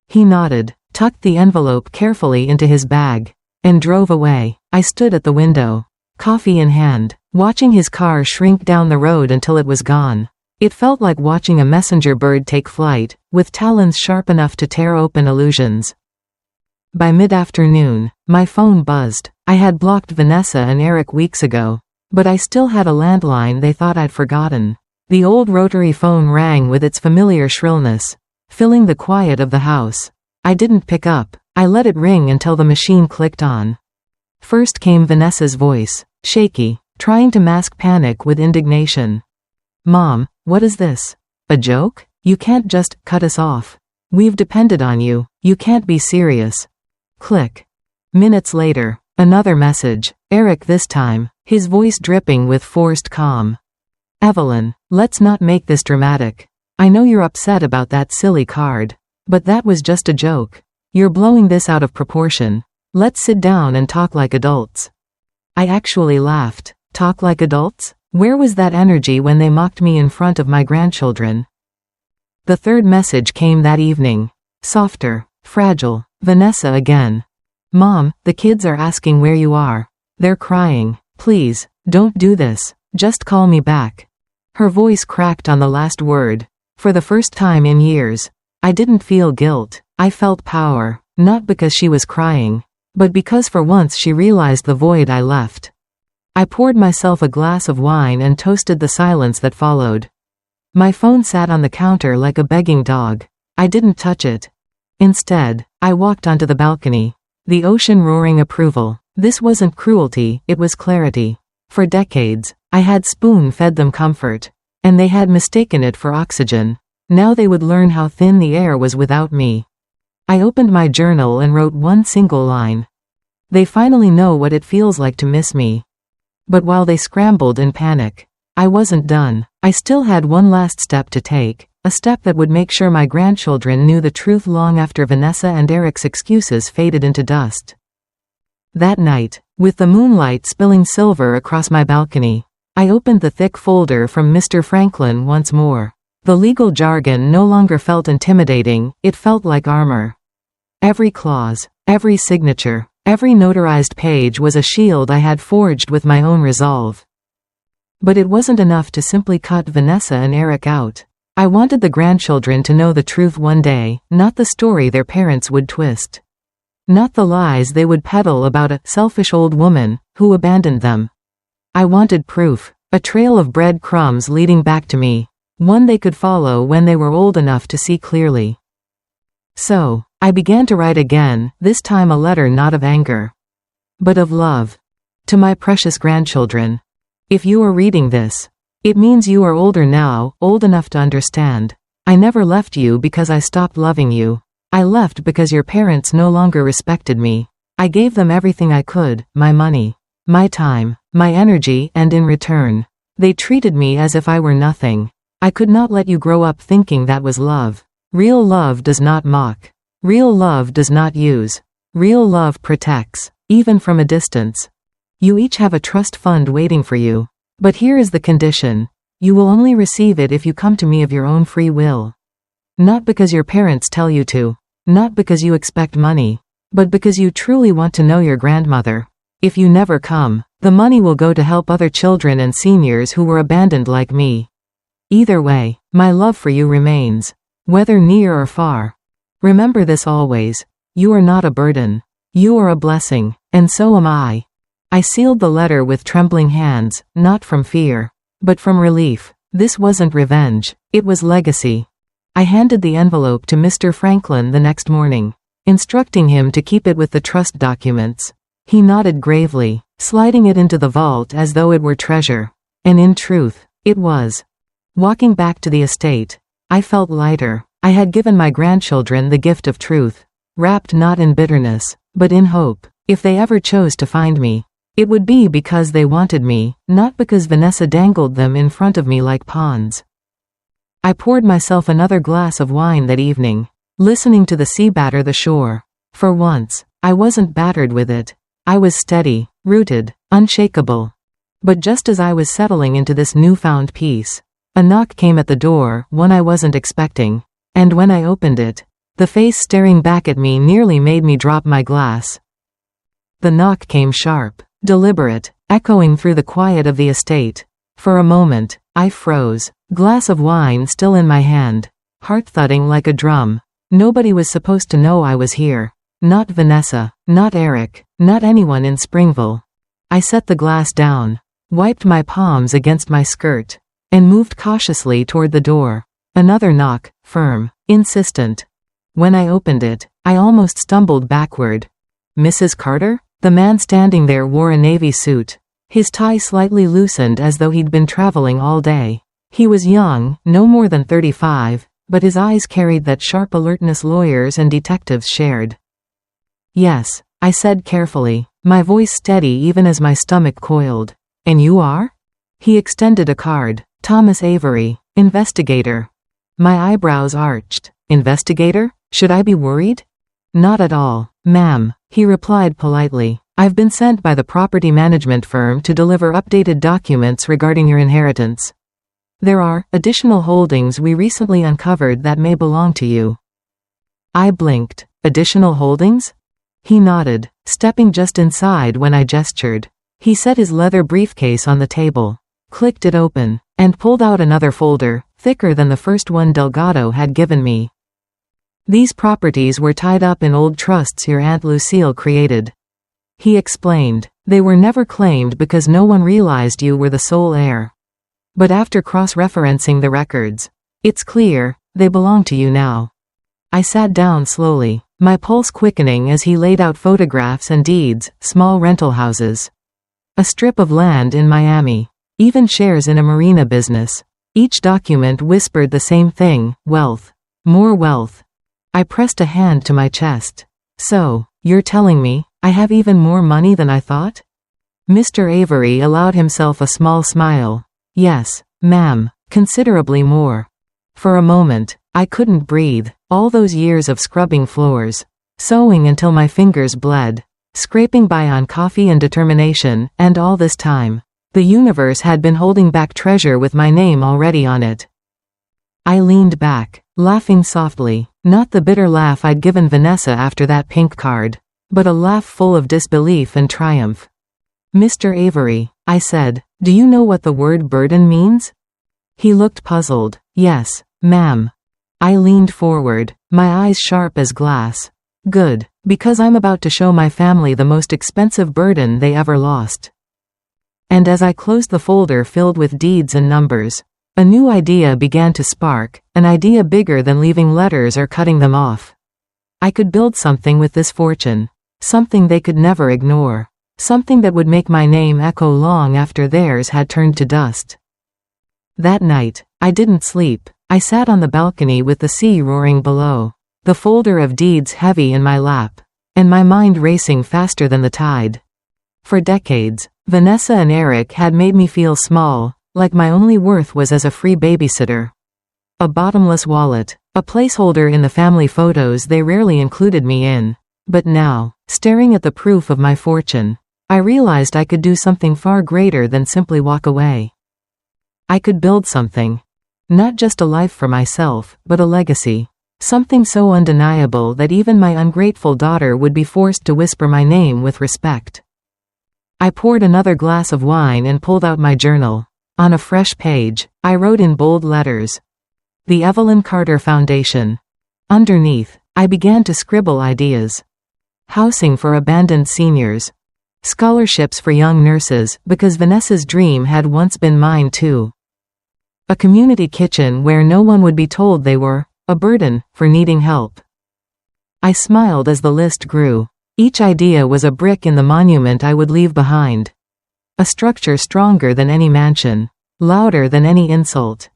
He nodded, tucked the envelope carefully into his bag, and drove away. I stood at the window, coffee in hand, watching his car shrink down the road until it was gone. It felt like watching a messenger bird take flight, with talons sharp enough to tear open illusions. By mid-afternoon, my phone buzzed. I had blocked Vanessa and Eric weeks ago, but I still had a landline they thought I'd forgotten. The old rotary phone rang with its familiar shrillness, filling the quiet of the house. I didn't pick up. I let it ring until the machine clicked on. First came Vanessa's voice, shaky, trying to mask panic with indignation. Mom, what is this? A joke? You can't just cut us off. We've depended on you. You can't be serious. Click. Minutes later, another message. Eric this time, his voice dripping with forced calm. Evelyn, let's not make this dramatic. I know you're upset about that silly card, but that was just a joke. You're blowing this out of proportion. Let's sit down and talk like adults. I actually laughed. Talk like adults? Where was that energy when they mocked me in front of my grandchildren? The third message came that evening. Softer, fragile. Vanessa again. Mom, the kids are asking where you are. They're crying. Please, don't do this. Just call me back. Her voice cracked on the last word. For the first time in years, I didn't feel guilt. I felt power, not because she was crying, but because for once she realized the void I left. I poured myself a glass of wine and toasted the silence that followed. My phone sat on the counter like a begging dog. I didn't touch it. Instead, I walked onto the balcony. The ocean roaring approval. This wasn't cruelty, it was clarity. For decades, I had spoon-fed them comfort, and they had mistaken it for oxygen. Now they would learn how thin the air was without me. I opened my journal and wrote one single line. They finally know what it feels like to miss me. But while they scrambled in panic, I wasn't done. I still had one last step to take, a step that would make sure my grandchildren knew the truth long after Vanessa and Eric's excuses faded into dust. That night, with the moonlight spilling silver across my balcony, I opened the thick folder from Mr. Franklin once more. The legal jargon no longer felt intimidating, it felt like armor. Every clause, every signature, every notarized page was a shield I had forged with my own resolve. But it wasn't enough to simply cut Vanessa and Eric out. I wanted the grandchildren to know the truth one day, not the story their parents would twist. Not the lies they would peddle about a selfish old woman who abandoned them. I wanted proof, a trail of breadcrumbs leading back to me, one they could follow when they were old enough to see clearly. So, I began to write again, this time a letter not of anger, but of love. To my precious grandchildren. If you are reading this, it means you are older now, old enough to understand. I never left you because I stopped loving you. I left because your parents no longer respected me. I gave them everything I could, my money, my time, my energy, and in return, they treated me as if I were nothing. I could not let you grow up thinking that was love. Real love does not mock. Real love does not use. Real love protects, even from a distance. You each have a trust fund waiting for you. But here is the condition. You will only receive it if you come to me of your own free will. Not because your parents tell you to. Not because you expect money. But because you truly want to know your grandmother. If you never come, the money will go to help other children and seniors who were abandoned like me. Either way, my love for you remains. Whether near or far. Remember this always. You are not a burden. You are a blessing, and so am I. I sealed the letter with trembling hands, not from fear, but from relief. This wasn't revenge, it was legacy. I handed the envelope to Mr. Franklin the next morning, instructing him to keep it with the trust documents. He nodded gravely, sliding it into the vault as though it were treasure. And in truth, it was. Walking back to the estate, I felt lighter. I had given my grandchildren the gift of truth, wrapped not in bitterness, but in hope. If they ever chose to find me, it would be because they wanted me, not because Vanessa dangled them in front of me like pawns. I poured myself another glass of wine that evening, listening to the sea batter the shore. For once, I wasn't battered with it. I was steady, rooted, unshakable. But just as I was settling into this newfound peace, a knock came at the door, one I wasn't expecting. And when I opened it, the face staring back at me nearly made me drop my glass. The knock came sharp, deliberate, echoing through the quiet of the estate. For a moment, I froze, glass of wine still in my hand, heart thudding like a drum. Nobody was supposed to know I was here. Not Vanessa, not Eric, not anyone in Springville. I set the glass down, wiped my palms against my skirt, and moved cautiously toward the door. Another knock, firm, insistent. When I opened it, I almost stumbled backward. Mrs. Carter? The man standing there wore a navy suit, his tie slightly loosened as though he'd been traveling all day. He was young, no more than 35, but his eyes carried that sharp alertness lawyers and detectives shared. Yes, I said carefully, my voice steady even as my stomach coiled. And you are? He extended a card. Thomas Avery, investigator. My eyebrows arched. Investigator? Should I be worried? Not at all, ma'am, he replied politely. I've been sent by the property management firm to deliver updated documents regarding your inheritance. There are additional holdings we recently uncovered that may belong to you. I blinked. Additional holdings? He nodded, stepping just inside when I gestured. He set his leather briefcase on the table, clicked it open, and pulled out another folder, thicker than the first one Delgado had given me. These properties were tied up in old trusts your Aunt Lucille created. He explained. They were never claimed because no one realized you were the sole heir. But after cross-referencing the records, it's clear, they belong to you now. I sat down slowly, my pulse quickening as he laid out photographs and deeds, small rental houses. A strip of land in Miami. Even shares in a marina business. Each document whispered the same thing: wealth. More wealth. I pressed a hand to my chest. So, you're telling me I have even more money than I thought? Mr. Avery allowed himself a small smile. Yes, ma'am, considerably more. For a moment, I couldn't breathe. All those years of scrubbing floors, sewing until my fingers bled, scraping by on coffee and determination, and all this time, the universe had been holding back treasure with my name already on it. I leaned back, laughing softly, not the bitter laugh I'd given Vanessa after that pink card, but a laugh full of disbelief and triumph. Mr. Avery, I said, do you know what the word burden means? He looked puzzled. Yes, ma'am. I leaned forward, my eyes sharp as glass. Good, because I'm about to show my family the most expensive burden they ever lost. And as I closed the folder filled with deeds and numbers, a new idea began to spark, an idea bigger than leaving letters or cutting them off. I could build something with this fortune, something they could never ignore, something that would make my name echo long after theirs had turned to dust. That night, I didn't sleep. I sat on the balcony with the sea roaring below, the folder of deeds heavy in my lap, and my mind racing faster than the tide. For decades, Vanessa and Eric had made me feel small, like my only worth was as a free babysitter. A bottomless wallet, a placeholder in the family photos they rarely included me in. But now, staring at the proof of my fortune, I realized I could do something far greater than simply walk away. I could build something. Not just a life for myself, but a legacy. Something so undeniable that even my ungrateful daughter would be forced to whisper my name with respect. I poured another glass of wine and pulled out my journal. On a fresh page, I wrote in bold letters, "The Evelyn Carter Foundation." Underneath, I began to scribble ideas. Housing for abandoned seniors. Scholarships for young nurses, because Vanessa's dream had once been mine too. A community kitchen where no one would be told they were a burden for needing help. I smiled as the list grew. Each idea was a brick in the monument I would leave behind. A structure stronger than any mansion, louder than any insult.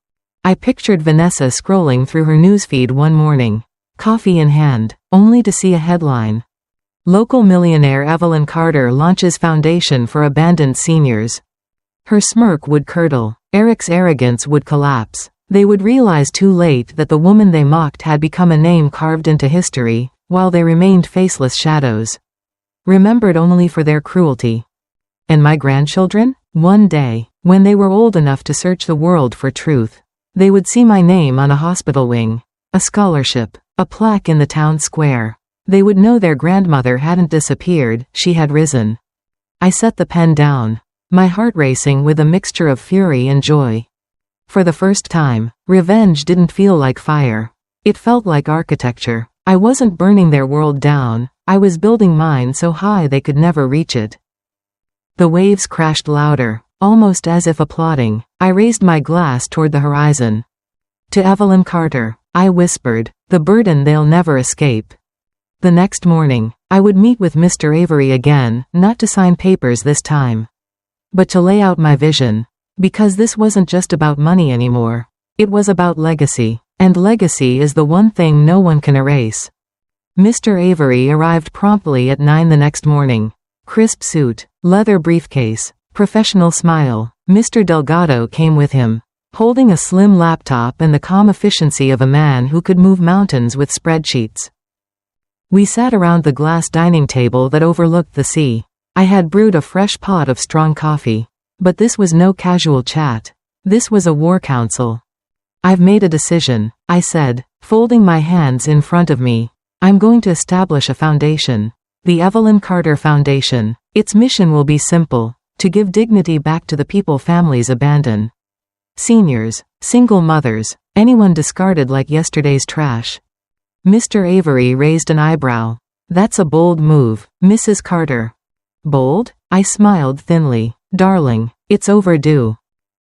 I pictured Vanessa scrolling through her newsfeed one morning, coffee in hand, only to see a headline. Local millionaire Evelyn Carter launches foundation for abandoned seniors. Her smirk would curdle. Eric's arrogance would collapse. They would realize too late that the woman they mocked had become a name carved into history, while they remained faceless shadows, remembered only for their cruelty. And my grandchildren? One day, when they were old enough to search the world for truth, they would see my name on a hospital wing, a scholarship, a plaque in the town square. They would know their grandmother hadn't disappeared, she had risen. I set the pen down, my heart racing with a mixture of fury and joy. For the first time, revenge didn't feel like fire. It felt like architecture. I wasn't burning their world down, I was building mine so high they could never reach it. The waves crashed louder, almost as if applauding. I raised my glass toward the horizon. To Evelyn Carter, I whispered, the burden they'll never escape. The next morning, I would meet with Mr. Avery again, not to sign papers this time, but to lay out my vision. Because this wasn't just about money anymore. It was about legacy, and legacy is the one thing no one can erase. Mr. Avery arrived promptly at 9 the next morning. Crisp suit, leather briefcase, professional smile. Mr. Delgado came with him, holding a slim laptop and the calm efficiency of a man who could move mountains with spreadsheets. We sat around the glass dining table that overlooked the sea. I had brewed a fresh pot of strong coffee. But this was no casual chat. This was a war council. I've made a decision, I said, folding my hands in front of me. I'm going to establish a foundation. The Evelyn Carter Foundation. Its mission will be simple, to give dignity back to the people families abandon. Seniors, single mothers, anyone discarded like yesterday's trash. Mr. Avery raised an eyebrow. That's a bold move, Mrs. Carter. Bold? I smiled thinly. Darling, it's overdue.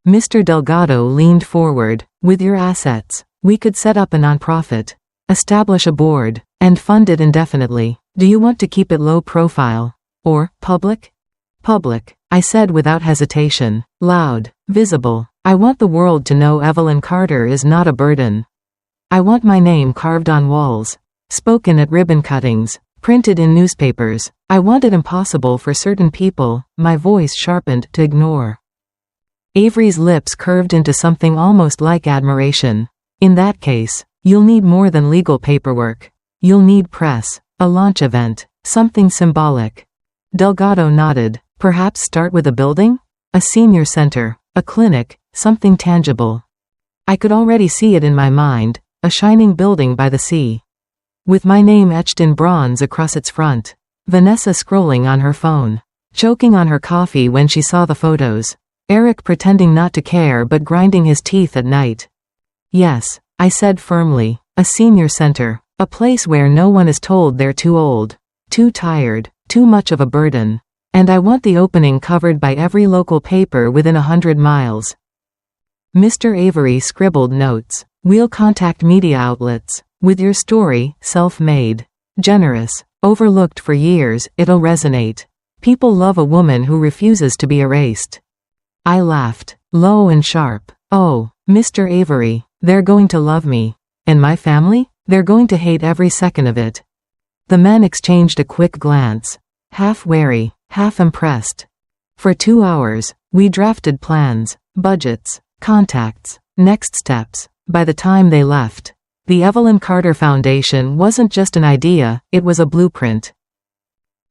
Mr. Delgado leaned forward. With your assets, we could set up a nonprofit, establish a board, and fund it indefinitely. Do you want to keep it low profile? Or, public? Public, I said without hesitation. Loud, visible, I want the world to know Evelyn Carter is not a burden. I want my name carved on walls, spoken at ribbon cuttings, printed in newspapers. I want it impossible for certain people, my voice sharpened, to ignore. Avery's lips curved into something almost like admiration. In that case, you'll need more than legal paperwork. You'll need press, a launch event, something symbolic. Delgado nodded. Perhaps start with a building? A senior center, a clinic, something tangible. I could already see it in my mind, a shining building by the sea, with my name etched in bronze across its front. Vanessa scrolling on her phone, choking on her coffee when she saw the photos. Eric pretending not to care but grinding his teeth at night. Yes, I said firmly, a senior center, a place where no one is told they're too old, too tired, too much of a burden. And I want the opening covered by every local paper within 100 miles. Mr. Avery scribbled notes. We'll contact media outlets. With your story, self-made, generous, overlooked for years, it'll resonate. People love a woman who refuses to be erased. I laughed, low and sharp. Oh, Mr. Avery, they're going to love me. And my family? They're going to hate every second of it. The men exchanged a quick glance, half wary, half impressed. For 2 hours, we drafted plans, budgets, contacts, next steps. By the time they left, the Evelyn Carter Foundation wasn't just an idea, it was a blueprint.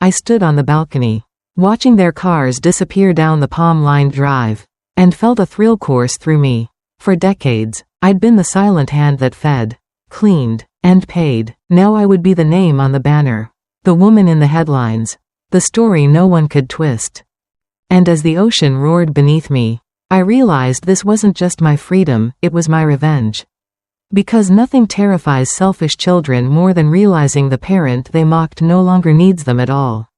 I stood on the balcony, watching their cars disappear down the palm-lined drive, and felt a thrill course through me. For decades, I'd been the silent hand that fed, cleaned, and paid. Now I would be the name on the banner, the woman in the headlines, the story no one could twist. And as the ocean roared beneath me, I realized this wasn't just my freedom, it was my revenge. Because nothing terrifies selfish children more than realizing the parent they mocked no longer needs them at all.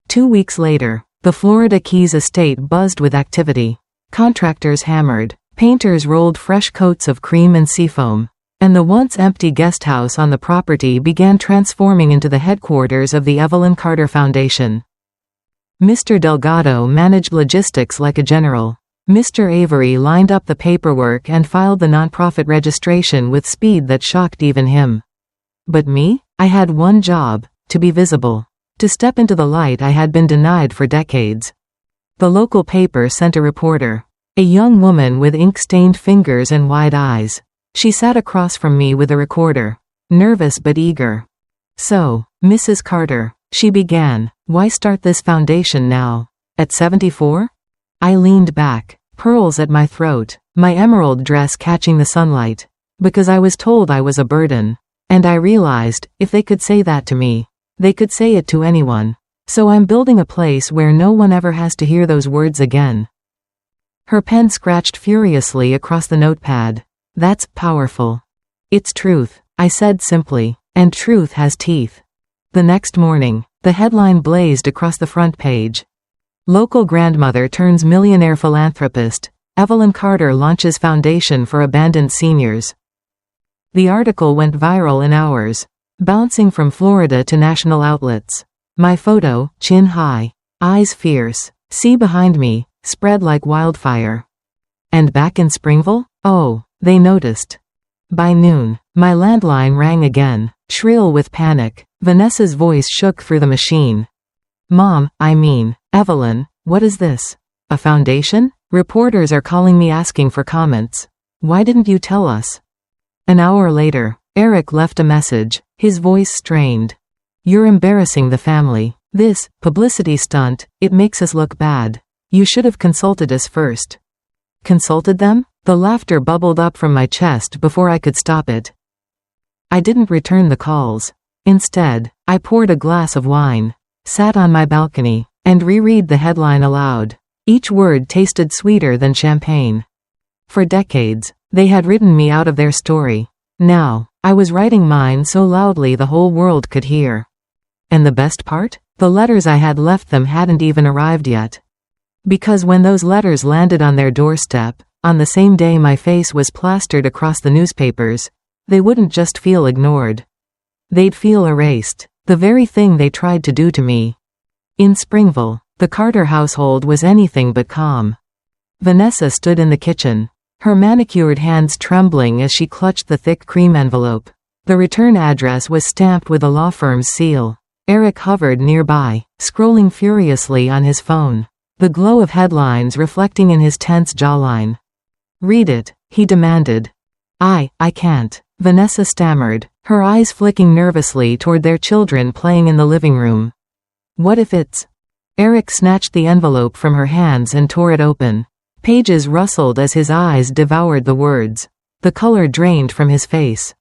2 weeks later, the Florida Keys estate buzzed with activity. Contractors hammered, painters rolled fresh coats of cream and seafoam, and the once empty guest house on the property began transforming into the headquarters of the Evelyn Carter Foundation. Mr. Delgado managed logistics like a general. Mr. Avery lined up the paperwork and filed the nonprofit registration with speed that shocked even him. But me? I had one job, to be visible. To step into the light I had been denied for decades. The local paper sent a reporter. A young woman with ink-stained fingers and wide eyes. She sat across from me with a recorder. Nervous but eager. So, Mrs. Carter, she began, why start this foundation now? At 74? I leaned back, pearls at my throat, my emerald dress catching the sunlight. Because I was told I was a burden. And I realized, if they could say that to me, they could say it to anyone. So I'm building a place where no one ever has to hear those words again. Her pen scratched furiously across the notepad. That's powerful. It's truth, I said simply, and truth has teeth. The next morning, the headline blazed across the front page. Local grandmother turns millionaire philanthropist, Evelyn Carter launches foundation for abandoned seniors. The article went viral in hours, bouncing from Florida to national outlets. My photo, chin high, eyes fierce, sea behind me, spread like wildfire. And back in Springville? Oh, they noticed. By noon, my landline rang again, shrill with panic. Vanessa's voice shook through the machine. Mom, Evelyn, what is this? A foundation? Reporters are calling me asking for comments. Why didn't you tell us? An hour later, Eric left a message, his voice strained. You're embarrassing the family. This publicity stunt, it makes us look bad. You should have consulted us first. Consulted them? The laughter bubbled up from my chest before I could stop it. I didn't return the calls. Instead, I poured a glass of wine, sat on my balcony, and reread the headline aloud. Each word tasted sweeter than champagne. For decades, they had written me out of their story. Now, I was writing mine so loudly the whole world could hear. And the best part? The letters I had left them hadn't even arrived yet. Because when those letters landed on their doorstep, on the same day my face was plastered across the newspapers, they wouldn't just feel ignored. They'd feel erased, the very thing they tried to do to me. In Springville, the Carter household was anything but calm. Vanessa stood in the kitchen, her manicured hands trembling as she clutched the thick cream envelope. The return address was stamped with a law firm's seal. Eric hovered nearby, scrolling furiously on his phone, the glow of headlines reflecting in his tense jawline. "Read it," he demanded. I can't," Vanessa stammered, her eyes flicking nervously toward their children playing in the living room. "What if it's—" Eric snatched the envelope from her hands and tore it open. Pages rustled as his eyes devoured the words. The color drained from his face.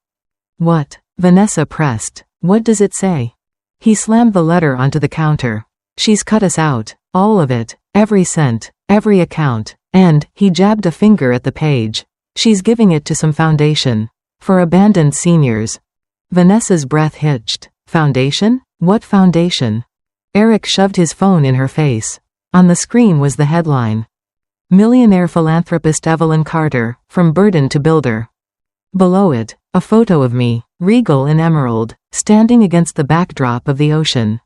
"What?" Vanessa pressed. "What does it say?" He slammed the letter onto the counter. "She's cut us out. All of it. Every cent. Every account. And," he jabbed a finger at the page, "she's giving it to some foundation. For abandoned seniors." Vanessa's breath hitched. "Foundation? What foundation?" Eric shoved his phone in her face. On the screen was the headline. "Millionaire philanthropist Evelyn Carter, from burden to builder." Below it, a photo of me, regal in emerald, standing against the backdrop of the ocean.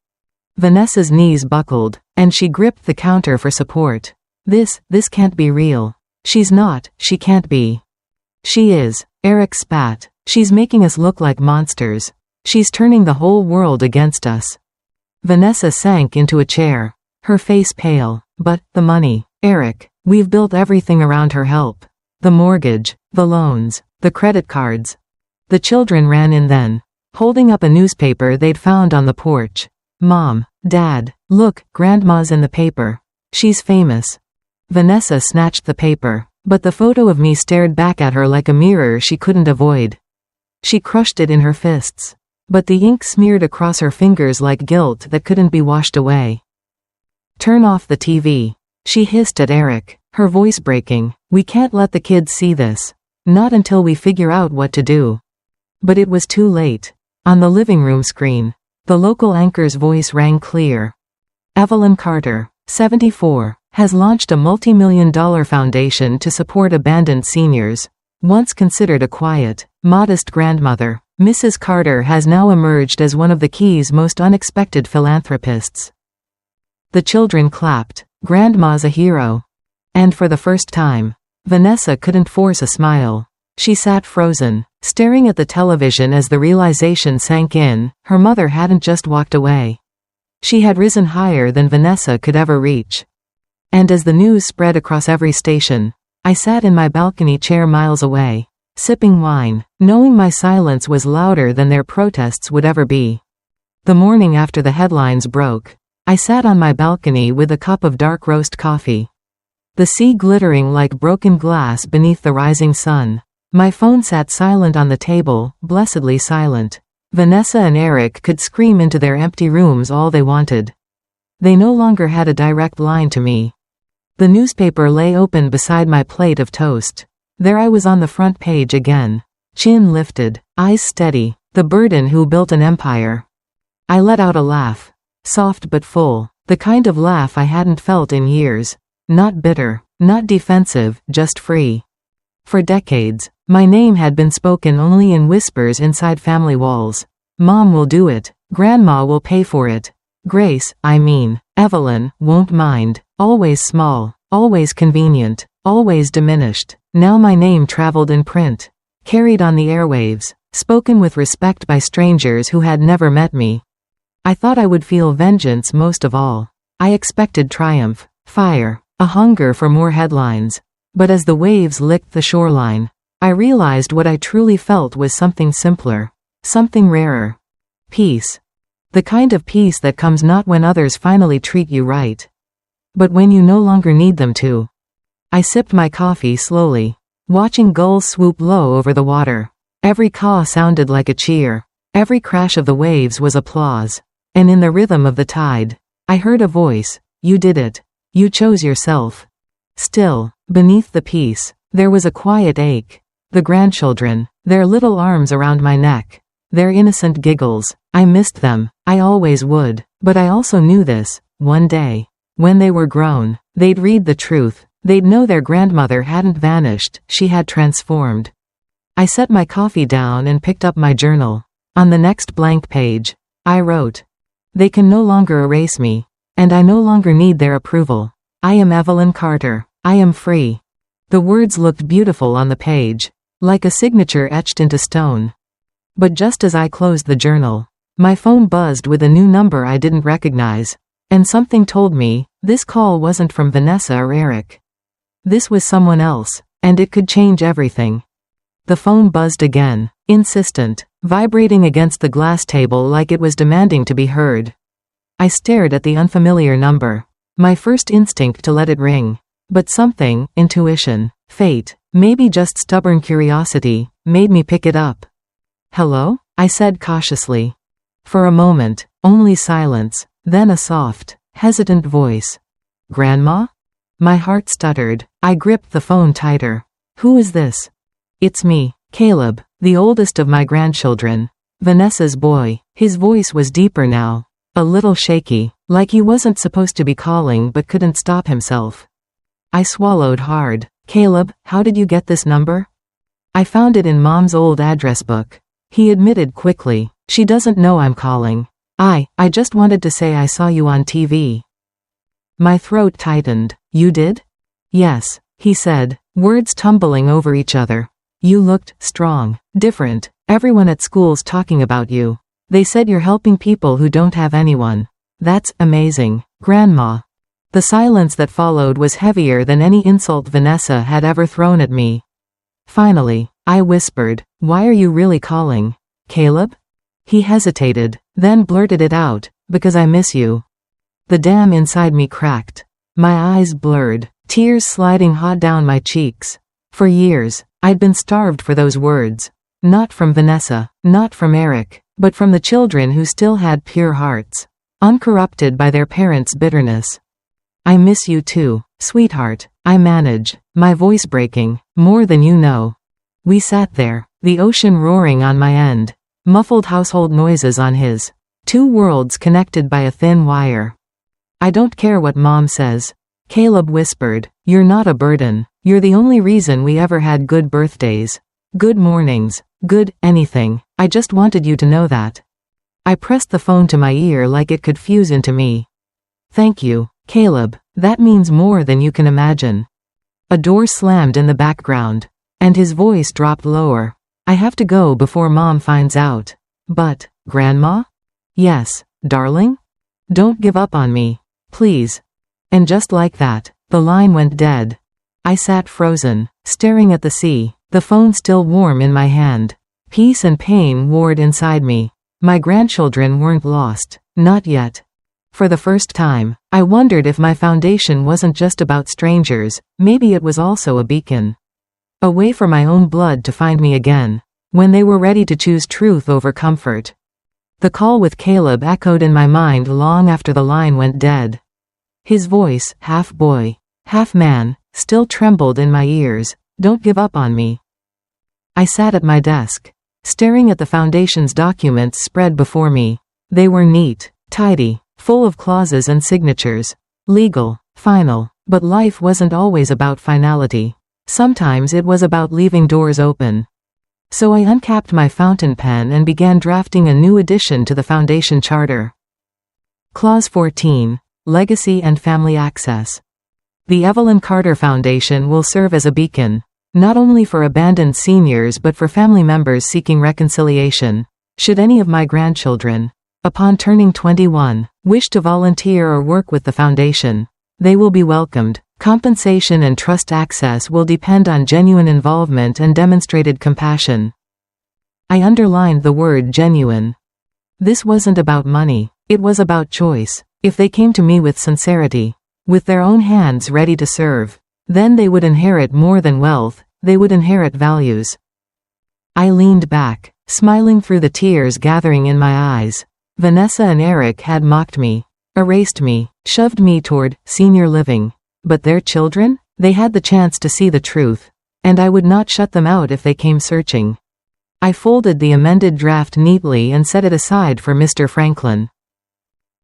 Vanessa's knees buckled, and she gripped the counter for support. This can't be real. She's not, she can't be. "She is," Eric spat. "She's making us look like monsters. She's turning the whole world against us." Vanessa sank into a chair, her face pale. "But, the money, Eric, we've built everything around her help. The mortgage, the loans, the credit cards." The children ran in then, holding up a newspaper they'd found on the porch. "Mom, Dad, look, Grandma's in the paper. She's famous." Vanessa snatched the paper, but the photo of me stared back at her like a mirror she couldn't avoid. She crushed it in her fists, but the ink smeared across her fingers like guilt that couldn't be washed away. "Turn off the TV," she hissed at Eric, her voice breaking. "We can't let the kids see this. Not until we figure out what to do." But it was too late. On the living room screen, the local anchor's voice rang clear. "Evelyn Carter, 74, has launched a multi-million-dollar foundation to support abandoned seniors. Once considered a quiet, modest grandmother, Mrs. Carter has now emerged as one of the key's most unexpected philanthropists." The children clapped. "Grandma's a hero." And for the first time, Vanessa couldn't force a smile. She sat frozen, staring at the television as the realization sank in, her mother hadn't just walked away. She had risen higher than Vanessa could ever reach. And as the news spread across every station, I sat in my balcony chair miles away, sipping wine, knowing my silence was louder than their protests would ever be. The morning after the headlines broke, I sat on my balcony with a cup of dark roast coffee. The sea glittering like broken glass beneath the rising sun. My phone sat silent on the table, blessedly silent. Vanessa and Eric could scream into their empty rooms all they wanted. They no longer had a direct line to me. The newspaper lay open beside my plate of toast. There I was on the front page again. Chin lifted, eyes steady, the burden who built an empire. I let out a laugh. Soft but full, the kind of laugh I hadn't felt in years. Not bitter, not defensive, just free. For decades, my name had been spoken only in whispers inside family walls. "Mom will do it. Grandma will pay for it. Grace, Evelyn, won't mind." Always small, always convenient, always diminished. Now my name traveled in print, carried on the airwaves, spoken with respect by strangers who had never met me. I thought I would feel vengeance most of all. I expected triumph, fire, a hunger for more headlines. But as the waves licked the shoreline, I realized what I truly felt was something simpler, something rarer. Peace. The kind of peace that comes not when others finally treat you right, but when you no longer need them to. I sipped my coffee slowly, watching gulls swoop low over the water. Every caw sounded like a cheer. Every crash of the waves was applause. And in the rhythm of the tide, I heard a voice. "You did it. You chose yourself." Still, beneath the peace, there was a quiet ache. The grandchildren, their little arms around my neck, their innocent giggles. I missed them. I always would. But I also knew this. One day, when they were grown, they'd read the truth. They'd know their grandmother hadn't vanished, she had transformed. I set my coffee down and picked up my journal. On the next blank page, I wrote, "They can no longer erase me, and I no longer need their approval. I am Evelyn Carter. I am free. The words looked beautiful on the page, like a signature etched into stone. But just as I closed the journal, my phone buzzed with a new number I didn't recognize, and something told me, this call wasn't from Vanessa or Eric. This was someone else, and it could change everything. The phone buzzed again, insistent, vibrating against the glass table like it was demanding to be heard. I stared at the unfamiliar number, my first instinct to let it ring. But something, intuition, fate, maybe just stubborn curiosity, made me pick it up. "Hello?" I said cautiously. For a moment, only silence, then a soft, hesitant voice. "Grandma?" My heart stuttered. I gripped the phone tighter. "Who is this?" "It's me, Caleb, the oldest of my grandchildren. Vanessa's boy." His voice was deeper now, a little shaky, like he wasn't supposed to be calling but couldn't stop himself. I swallowed hard. "Caleb, how did you get this number?" "I found it in Mom's old address book," he admitted quickly. "She doesn't know I'm calling. I just wanted to say I saw you on TV." My throat tightened. "You did?" "Yes," he said, words tumbling over each other. "You looked strong, different. Everyone at school's talking about you. They said you're helping people who don't have anyone. That's amazing, Grandma." The silence that followed was heavier than any insult Vanessa had ever thrown at me. Finally, I whispered, "Why are you really calling, Caleb?" He hesitated, then blurted it out, "Because I miss you." The dam inside me cracked. My eyes blurred, tears sliding hot down my cheeks. For years, I'd been starved for those words. Not from Vanessa, not from Eric, but from the children who still had pure hearts, uncorrupted by their parents' bitterness. "I miss you too, sweetheart," I managed, my voice breaking, "more than you know." We sat there, the ocean roaring on my end, muffled household noises on his. Two worlds connected by a thin wire. "I don't care what Mom says," Caleb whispered. "You're not a burden. You're the only reason we ever had good birthdays, good mornings, good anything. I just wanted you to know that." I pressed the phone to my ear like it could fuse into me. "Thank you, Caleb, that means more than you can imagine." A door slammed in the background, and his voice dropped lower. "I have to go before Mom finds out." "But, Grandma?" "Yes, darling? Don't give up on me, please." And just like that, the line went dead. I sat frozen, staring at the sea, the phone still warm in my hand. Peace and pain warred inside me. My grandchildren weren't lost, not yet. For the first time, I wondered if my foundation wasn't just about strangers, maybe it was also a beacon. A way for my own blood to find me again, when they were ready to choose truth over comfort. The call with Caleb echoed in my mind long after the line went dead. His voice, half boy, half man, still trembled in my ears. "Don't give up on me." I sat at my desk, staring at the foundation's documents spread before me. They were neat, tidy, full of clauses and signatures. Legal, final. But life wasn't always about finality. Sometimes it was about leaving doors open. So I uncapped my fountain pen and began drafting a new addition to the Foundation Charter. Clause 14. Legacy and Family Access. The Evelyn Carter Foundation will serve as a beacon, not only for abandoned seniors but for family members seeking reconciliation. Should any of my grandchildren, upon turning 21, wish to volunteer or work with the Foundation, they will be welcomed. Compensation and trust access will depend on genuine involvement and demonstrated compassion. I underlined the word genuine. This wasn't about money, it was about choice. If they came to me with sincerity, with their own hands ready to serve, then they would inherit more than wealth, they would inherit values. I leaned back, smiling through the tears gathering in my eyes. Vanessa and Eric had mocked me, erased me, shoved me toward senior living. But their children? They had the chance to see the truth, and I would not shut them out if they came searching. I folded the amended draft neatly and set it aside for Mr. Franklin.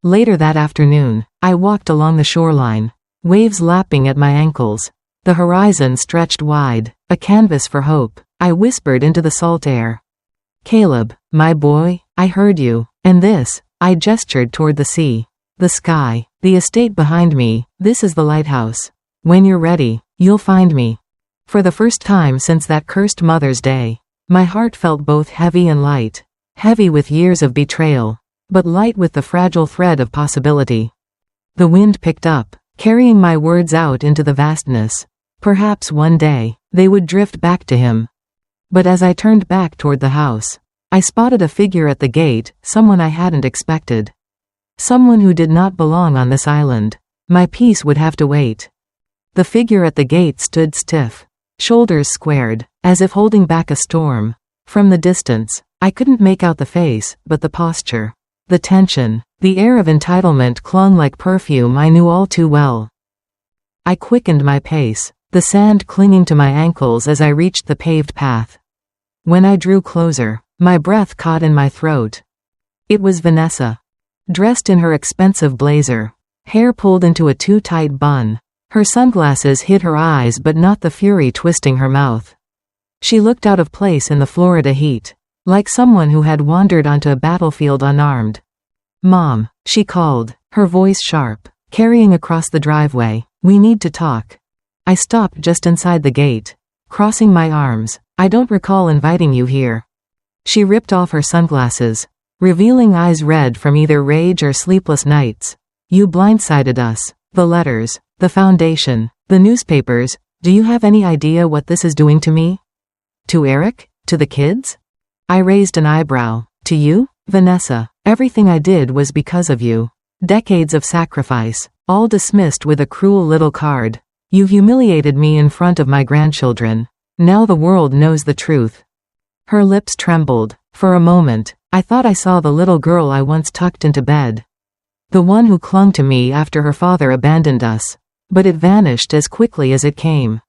Later that afternoon, I walked along the shoreline, waves lapping at my ankles. The horizon stretched wide, a canvas for hope. I whispered into the salt air. "Caleb, my boy, I heard you, and this," I gestured toward the sea. "The sky, the estate behind me, this is the lighthouse. When you're ready, You'll find me. For the first time since that cursed Mother's Day, my heart felt both heavy and light. Heavy with years of betrayal, but light with the fragile thread of possibility. The wind picked up, carrying my words out into the vastness. Perhaps one day, they would drift back to him. But as I turned back toward the house, I spotted a figure at the gate, someone I hadn't expected. Someone who did not belong on this island. My peace would have to wait. The figure at the gate stood stiff, shoulders squared, as if holding back a storm. From the distance, I couldn't make out the face, but the posture, the tension, the air of entitlement clung like perfume I knew all too well. I quickened my pace, the sand clinging to my ankles as I reached the paved path. When I drew closer, my breath caught in my throat. It was Vanessa. Dressed in her expensive blazer, hair pulled into a too-tight bun. Her sunglasses hid her eyes but not the fury twisting her mouth. She looked out of place in the Florida heat, like someone who had wandered onto a battlefield unarmed. "Mom," she called, her voice sharp, carrying across the driveway. "We need to talk." I stopped just inside the gate, crossing my arms. "I don't recall inviting you here." She ripped off her sunglasses, revealing eyes red from either rage or sleepless nights. "You blindsided us. The letters, the foundation, the newspapers. Do you have any idea what this is doing to me? To Eric? To the kids?" I raised an eyebrow. "To you, Vanessa? Everything I did was because of you. Decades of sacrifice, all dismissed with a cruel little card. You humiliated me in front of my grandchildren. Now the world knows the truth." Her lips trembled. For a moment, I thought I saw the little girl I once tucked into bed. The one who clung to me after her father abandoned us. But it vanished as quickly as it came.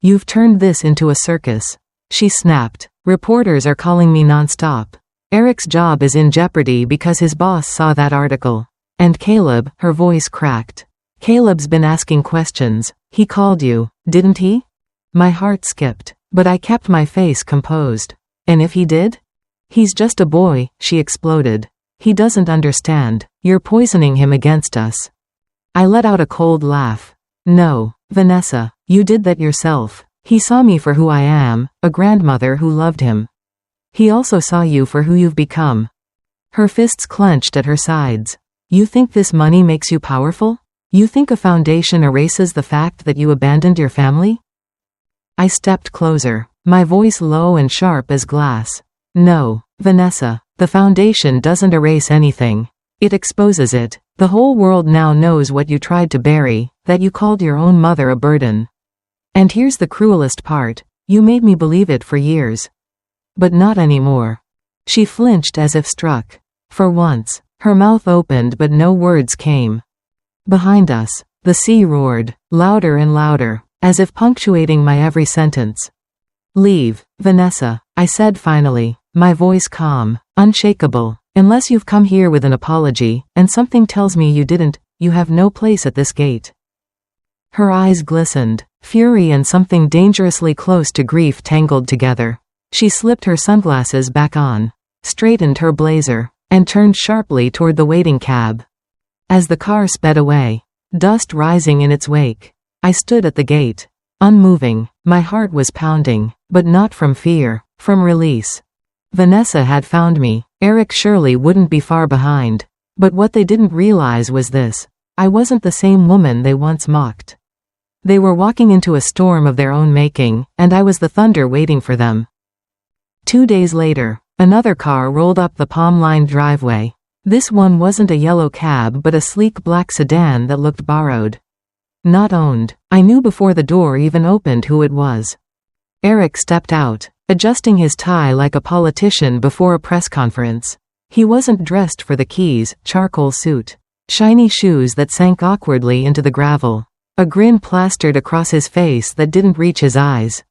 "You've turned this into a circus," she snapped. "Reporters are calling me nonstop. Eric's job is in jeopardy because his boss saw that article. And Caleb," her voice cracked. "Caleb's been asking questions. He called you, didn't he?" My heart skipped, but I kept my face composed. "And if he did?" "He's just a boy," she exploded. "He doesn't understand. You're poisoning him against us." I let out a cold laugh. "No, Vanessa, you did that yourself. He saw me for who I am, a grandmother who loved him. He also saw you for who you've become." Her fists clenched at her sides. "You think this money makes you powerful? You think a foundation erases the fact that you abandoned your family?" I stepped closer, my voice low and sharp as glass. "No, Vanessa, the foundation doesn't erase anything. It exposes it. The whole world now knows what you tried to bury, that you called your own mother a burden. And here's the cruelest part, you made me believe it for years. But not anymore." She flinched as if struck. For once, her mouth opened but no words came. Behind us, the sea roared, louder and louder, as if punctuating my every sentence. "Leave, Vanessa," I said finally, my voice calm, unshakable. "Unless you've come here with an apology, and something tells me you didn't, you have no place at this gate." Her eyes glistened, fury and something dangerously close to grief tangled together. She slipped her sunglasses back on, straightened her blazer, and turned sharply toward the waiting cab. As the car sped away, dust rising in its wake, I stood at the gate, unmoving. My heart was pounding, but not from fear, from release. Vanessa had found me. Eric surely wouldn't be far behind. But what they didn't realize was this. I wasn't the same woman they once mocked. They were walking into a storm of their own making, and I was the thunder waiting for them. 2 days later, another car rolled up the palm-lined driveway. This one wasn't a yellow cab but a sleek black sedan that looked borrowed. Not owned. I knew before the door even opened who it was. Eric stepped out, adjusting his tie like a politician before a press conference. He wasn't dressed for the keys, charcoal suit, shiny shoes that sank awkwardly into the gravel, a grin plastered across his face that didn't reach his eyes.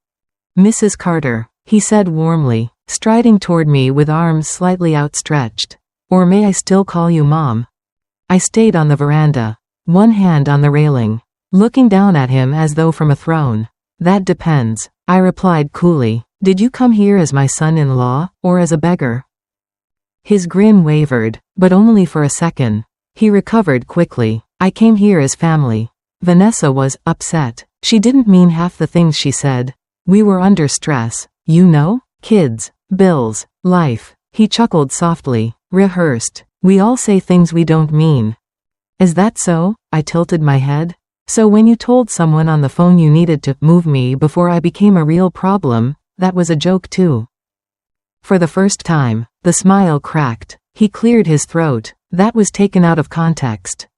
"Mrs. Carter," he said warmly, striding toward me with arms slightly outstretched. "Or may I still call you Mom?" I stayed on the veranda, one hand on the railing, looking down at him as though from a throne. "That depends," I replied coolly. "Did you come here as my son-in-law, or as a beggar?" His grin wavered, but only for a second. He recovered quickly. "I came here as family." Vanessa was upset. She didn't mean half the things she said. We were under stress. You know? Kids, bills, life. He chuckled softly. Rehearsed. We all say things we don't mean. Is that so? I tilted my head. So when you told someone on the phone you needed to move me before I became a real problem, that was a joke too. For the first time, the smile cracked. He cleared his throat. That was taken out of context.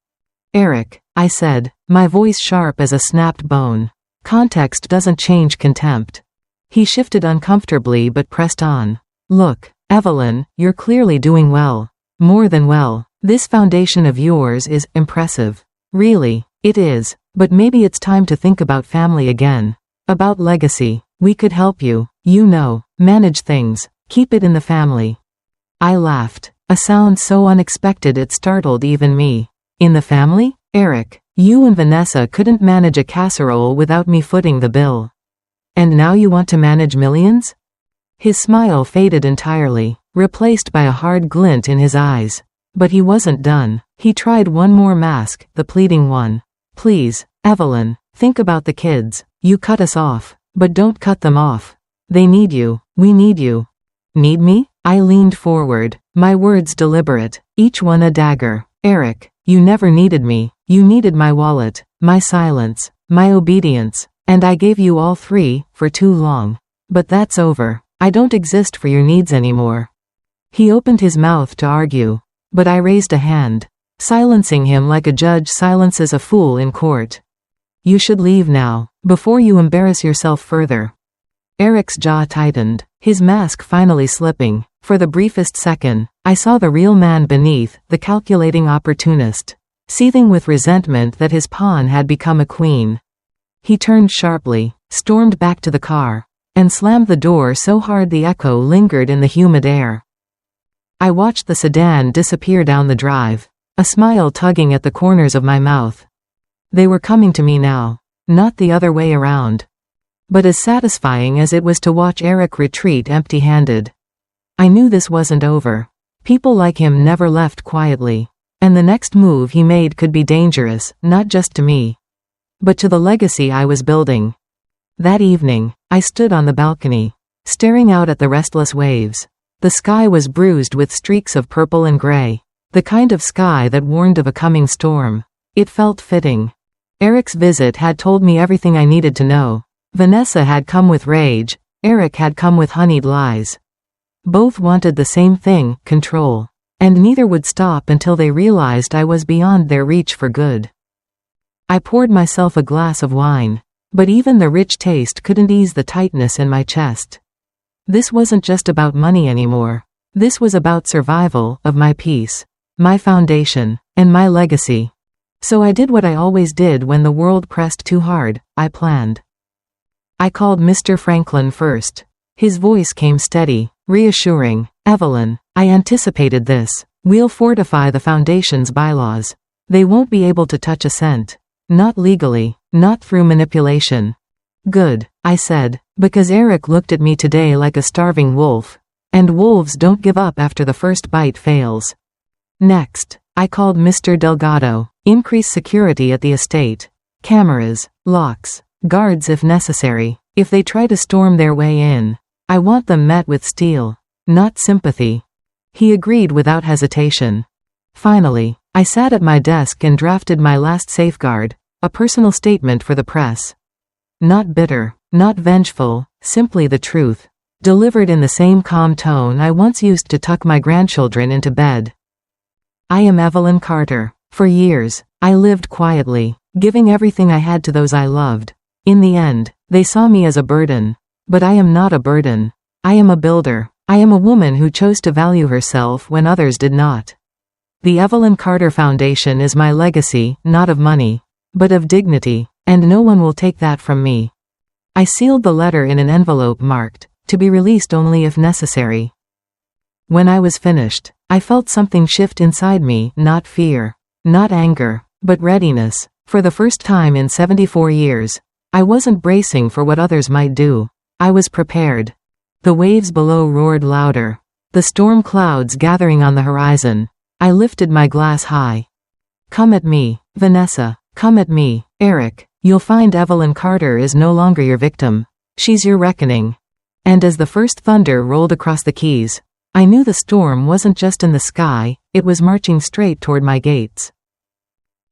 Eric, I said, my voice sharp as a snapped bone. Context doesn't change contempt. He shifted uncomfortably but pressed on. Look, Evelyn, you're clearly doing well. More than well. This foundation of yours is impressive. Really, it is. But maybe it's time to think about family again. About legacy. We could help you, manage things. Keep it in the family. I laughed. A sound so unexpected it startled even me. In the family? Eric, you and Vanessa couldn't manage a casserole without me footing the bill. And now you want to manage millions? His smile faded entirely, replaced by a hard glint in his eyes. But he wasn't done. He tried one more mask, the pleading one. Please, Evelyn, think about the kids. You cut us off. But don't cut them off. They need you. We need you. Need me? I leaned forward, my words deliberate, each one a dagger. Eric, you never needed me. You needed my wallet, my silence, my obedience, and I gave you all three, for too long. But that's over. I don't exist for your needs anymore. He opened his mouth to argue, but I raised a hand, silencing him like a judge silences a fool in court. You should leave now, before you embarrass yourself further. Eric's jaw tightened, his mask finally slipping. For the briefest second, I saw the real man beneath, the calculating opportunist, seething with resentment that his pawn had become a queen. He turned sharply, stormed back to the car, and slammed the door so hard the echo lingered in the humid air. I watched the sedan disappear down the drive, a smile tugging at the corners of my mouth. They were coming to me now, not the other way around. But as satisfying as it was to watch Eric retreat empty-handed. I knew this wasn't over. People like him never left quietly. And the next move he made could be dangerous, not just to me, but to the legacy I was building. That evening, I stood on the balcony, staring out at the restless waves. The sky was bruised with streaks of purple and gray, the kind of sky that warned of a coming storm. It felt fitting. Eric's visit had told me everything I needed to know. Vanessa had come with rage, Eric had come with honeyed lies. Both wanted the same thing, control. And neither would stop until they realized I was beyond their reach for good. I poured myself a glass of wine, but even the rich taste couldn't ease the tightness in my chest. This wasn't just about money anymore. This was about survival, of my peace, my foundation, and my legacy. So I did what I always did when the world pressed too hard. I planned. I called Mr. Franklin first. His voice came steady, reassuring. Evelyn, I anticipated this. We'll fortify the foundation's bylaws. They won't be able to touch a cent. Not legally, not through manipulation. Good, I said, because Eric looked at me today like a starving wolf. And wolves don't give up after the first bite fails. Next, I called Mr. Delgado. Increase security at the estate. Cameras, locks, guards if necessary. If they try to storm their way in, I want them met with steel, not sympathy. He agreed without hesitation. Finally, I sat at my desk and drafted my last safeguard, a personal statement for the press. Not bitter, not vengeful, simply the truth, delivered in the same calm tone I once used to tuck my grandchildren into bed. I am Evelyn Carter. For years, I lived quietly, giving everything I had to those I loved. In the end, they saw me as a burden. But I am not a burden. I am a builder. I am a woman who chose to value herself when others did not. The Evelyn Carter Foundation is my legacy, not of money, but of dignity, and no one will take that from me. I sealed the letter in an envelope marked, to be released only if necessary. When I was finished, I felt something shift inside me, not fear. Not anger, but readiness. For the first time in 74 years, I wasn't bracing for what others might do. I was prepared. The waves below roared louder. The storm clouds gathering on the horizon. I lifted my glass high. Come at me, Vanessa. Come at me, Eric. You'll find Evelyn Carter is no longer your victim. She's your reckoning. And as the first thunder rolled across the Keys, I knew the storm wasn't just in the sky, it was marching straight toward my gates.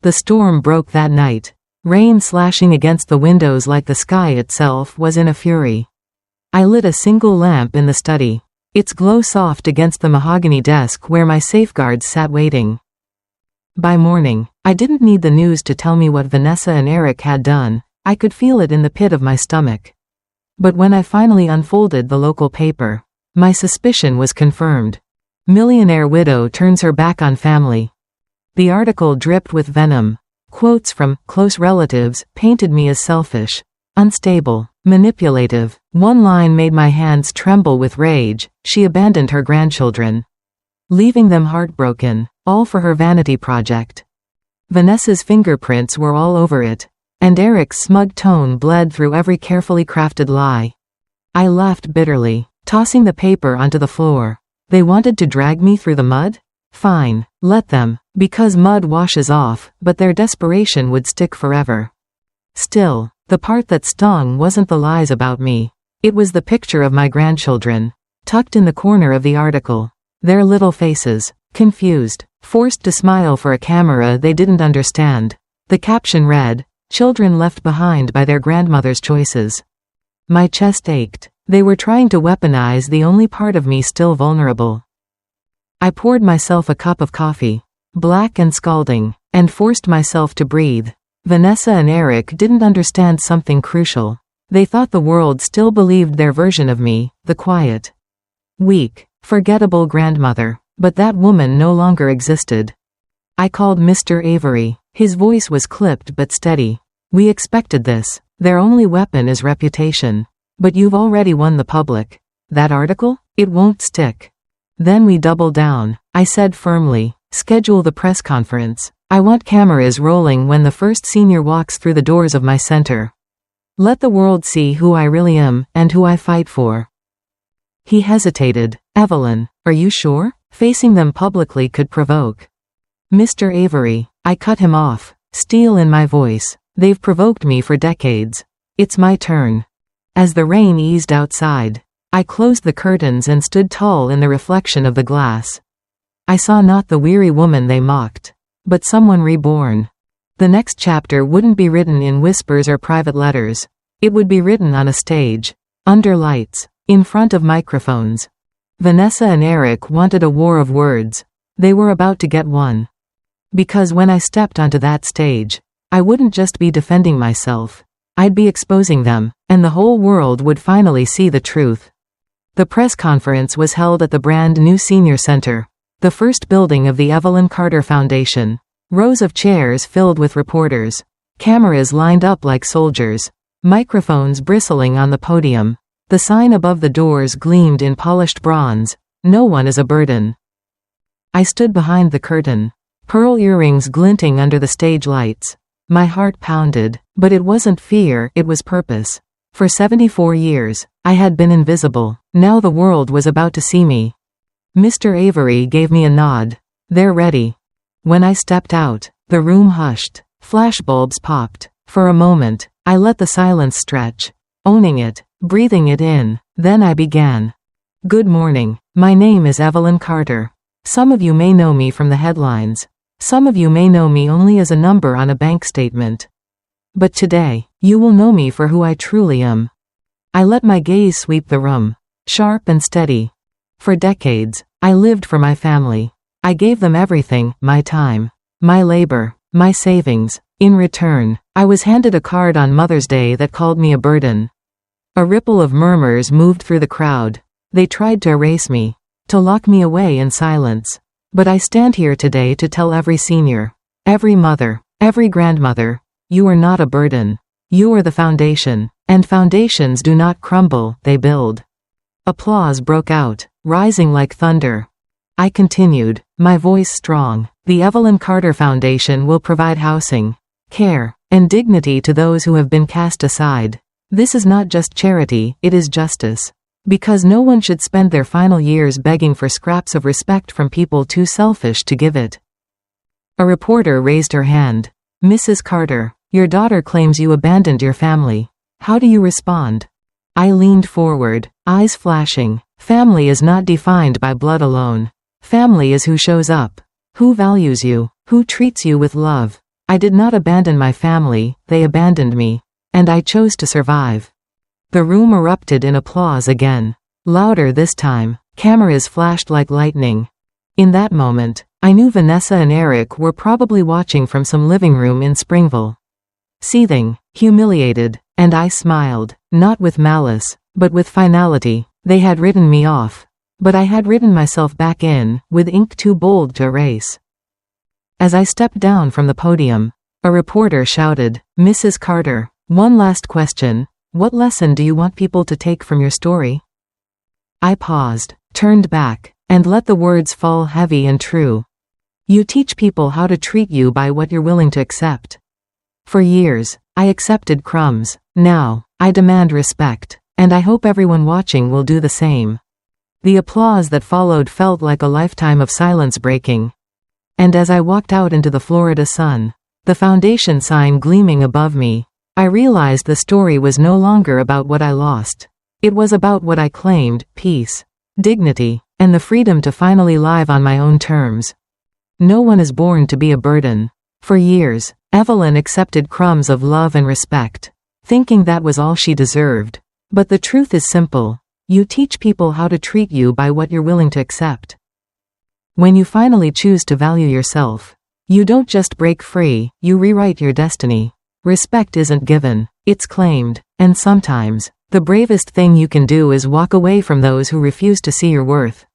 The storm broke that night, rain slashing against the windows like the sky itself was in a fury. I lit a single lamp in the study, its glow soft against the mahogany desk where my safeguards sat waiting. By morning, I didn't need the news to tell me what Vanessa and Eric had done, I could feel it in the pit of my stomach. But when I finally unfolded the local paper, my suspicion was confirmed. Millionaire widow turns her back on family. The article dripped with venom. Quotes from close relatives painted me as selfish, unstable, manipulative. One line made my hands tremble with rage. She abandoned her grandchildren, leaving them heartbroken, all for her vanity project. Vanessa's fingerprints were all over it, and Eric's smug tone bled through every carefully crafted lie. I laughed bitterly, tossing the paper onto the floor. They wanted to drag me through the mud? Fine, let them, because mud washes off, but their desperation would stick forever. Still, the part that stung wasn't the lies about me. It was the picture of my grandchildren, tucked in the corner of the article. Their little faces, confused, forced to smile for a camera they didn't understand. The caption read, "Children left behind by their grandmother's choices." My chest ached. They were trying to weaponize the only part of me still vulnerable. I poured myself a cup of coffee, black and scalding, and forced myself to breathe. Vanessa and Eric didn't understand something crucial. They thought the world still believed their version of me, the quiet, weak, forgettable grandmother. But that woman no longer existed. I called Mr. Avery. His voice was clipped but steady. "We expected this. Their only weapon is reputation. But you've already won the public. That article? It won't stick." Then we doubled down. I said firmly, "Schedule the press conference. I want cameras rolling when the first senior walks through the doors of my center. Let the world see who I really am, and who I fight for." He hesitated. "Evelyn, are you sure? Facing them publicly could provoke." "Mr. Avery," I cut him off, steel in my voice. "They've provoked me for decades. It's my turn." As the rain eased outside, I closed the curtains and stood tall in the reflection of the glass. I saw not the weary woman they mocked, but someone reborn. The next chapter wouldn't be written in whispers or private letters. It would be written on a stage, under lights, in front of microphones. Vanessa and Eric wanted a war of words. They were about to get one. Because when I stepped onto that stage, I wouldn't just be defending myself. I'd be exposing them, and the whole world would finally see the truth. The press conference was held at the brand new Senior Center, the first building of the Evelyn Carter Foundation. Rows of chairs filled with reporters. Cameras lined up like soldiers. Microphones bristling on the podium. The sign above the doors gleamed in polished bronze. "No one is a burden." I stood behind the curtain, pearl earrings glinting under the stage lights. My heart pounded, but it wasn't fear, it was purpose. For 74 years, I had been invisible. Now the world was about to see me. Mr. Avery gave me a nod. "They're ready." When I stepped out, the room hushed. Flashbulbs popped. For a moment, I let the silence stretch, owning it, breathing it in. Then I began. "Good morning. My name is Evelyn Carter. Some of you may know me from the headlines. Some of you may know me only as a number on a bank statement. But today, you will know me for who I truly am." I let my gaze sweep the room, sharp and steady. For decades, I lived for my family. I gave them everything, my time, my labor, my savings. In return, I was handed a card on Mother's Day that called me a burden. A ripple of murmurs moved through the crowd. They tried to erase me, to lock me away in silence. But I stand here today to tell every senior, every mother, every grandmother, you are not a burden. You are the foundation, and foundations do not crumble, they build. Applause broke out, rising like thunder. I continued, my voice strong. The Evelyn Carter Foundation will provide housing, care, and dignity to those who have been cast aside. This is not just charity, it is justice. Because no one should spend their final years begging for scraps of respect from people too selfish to give it. A reporter raised her hand. "Mrs. Carter, Your daughter claims you abandoned your family. How do you respond? I leaned forward, eyes flashing. Family is not defined by blood alone. Family is who shows up, who values you, who treats you with love. I did not abandon my family, they abandoned me. And I chose to survive. The room erupted in applause again. Louder this time. Cameras flashed like lightning. In that moment, I knew Vanessa and Eric were probably watching from some living room in Springville. Seething, humiliated, and I smiled, not with malice, but with finality. They had written me off. But I had written myself back in, with ink too bold to erase. As I stepped down from the podium, a reporter shouted, "Mrs. Carter, one last question. What lesson do you want people to take from your story?" I paused, turned back, and let the words fall heavy and true. You teach people how to treat you by what you're willing to accept. For years, I accepted crumbs. Now, I demand respect, and I hope everyone watching will do the same. The applause that followed felt like a lifetime of silence breaking. And as I walked out into the Florida sun, the foundation sign gleaming above me, I realized the story was no longer about what I lost. It was about what I claimed: peace, dignity, and the freedom to finally live on my own terms. No one is born to be a burden. For years, Evelyn accepted crumbs of love and respect, thinking that was all she deserved. But the truth is simple. You teach people how to treat you by what you're willing to accept. When you finally choose to value yourself, you don't just break free, you rewrite your destiny. Respect isn't given, it's claimed, and sometimes, the bravest thing you can do is walk away from those who refuse to see your worth.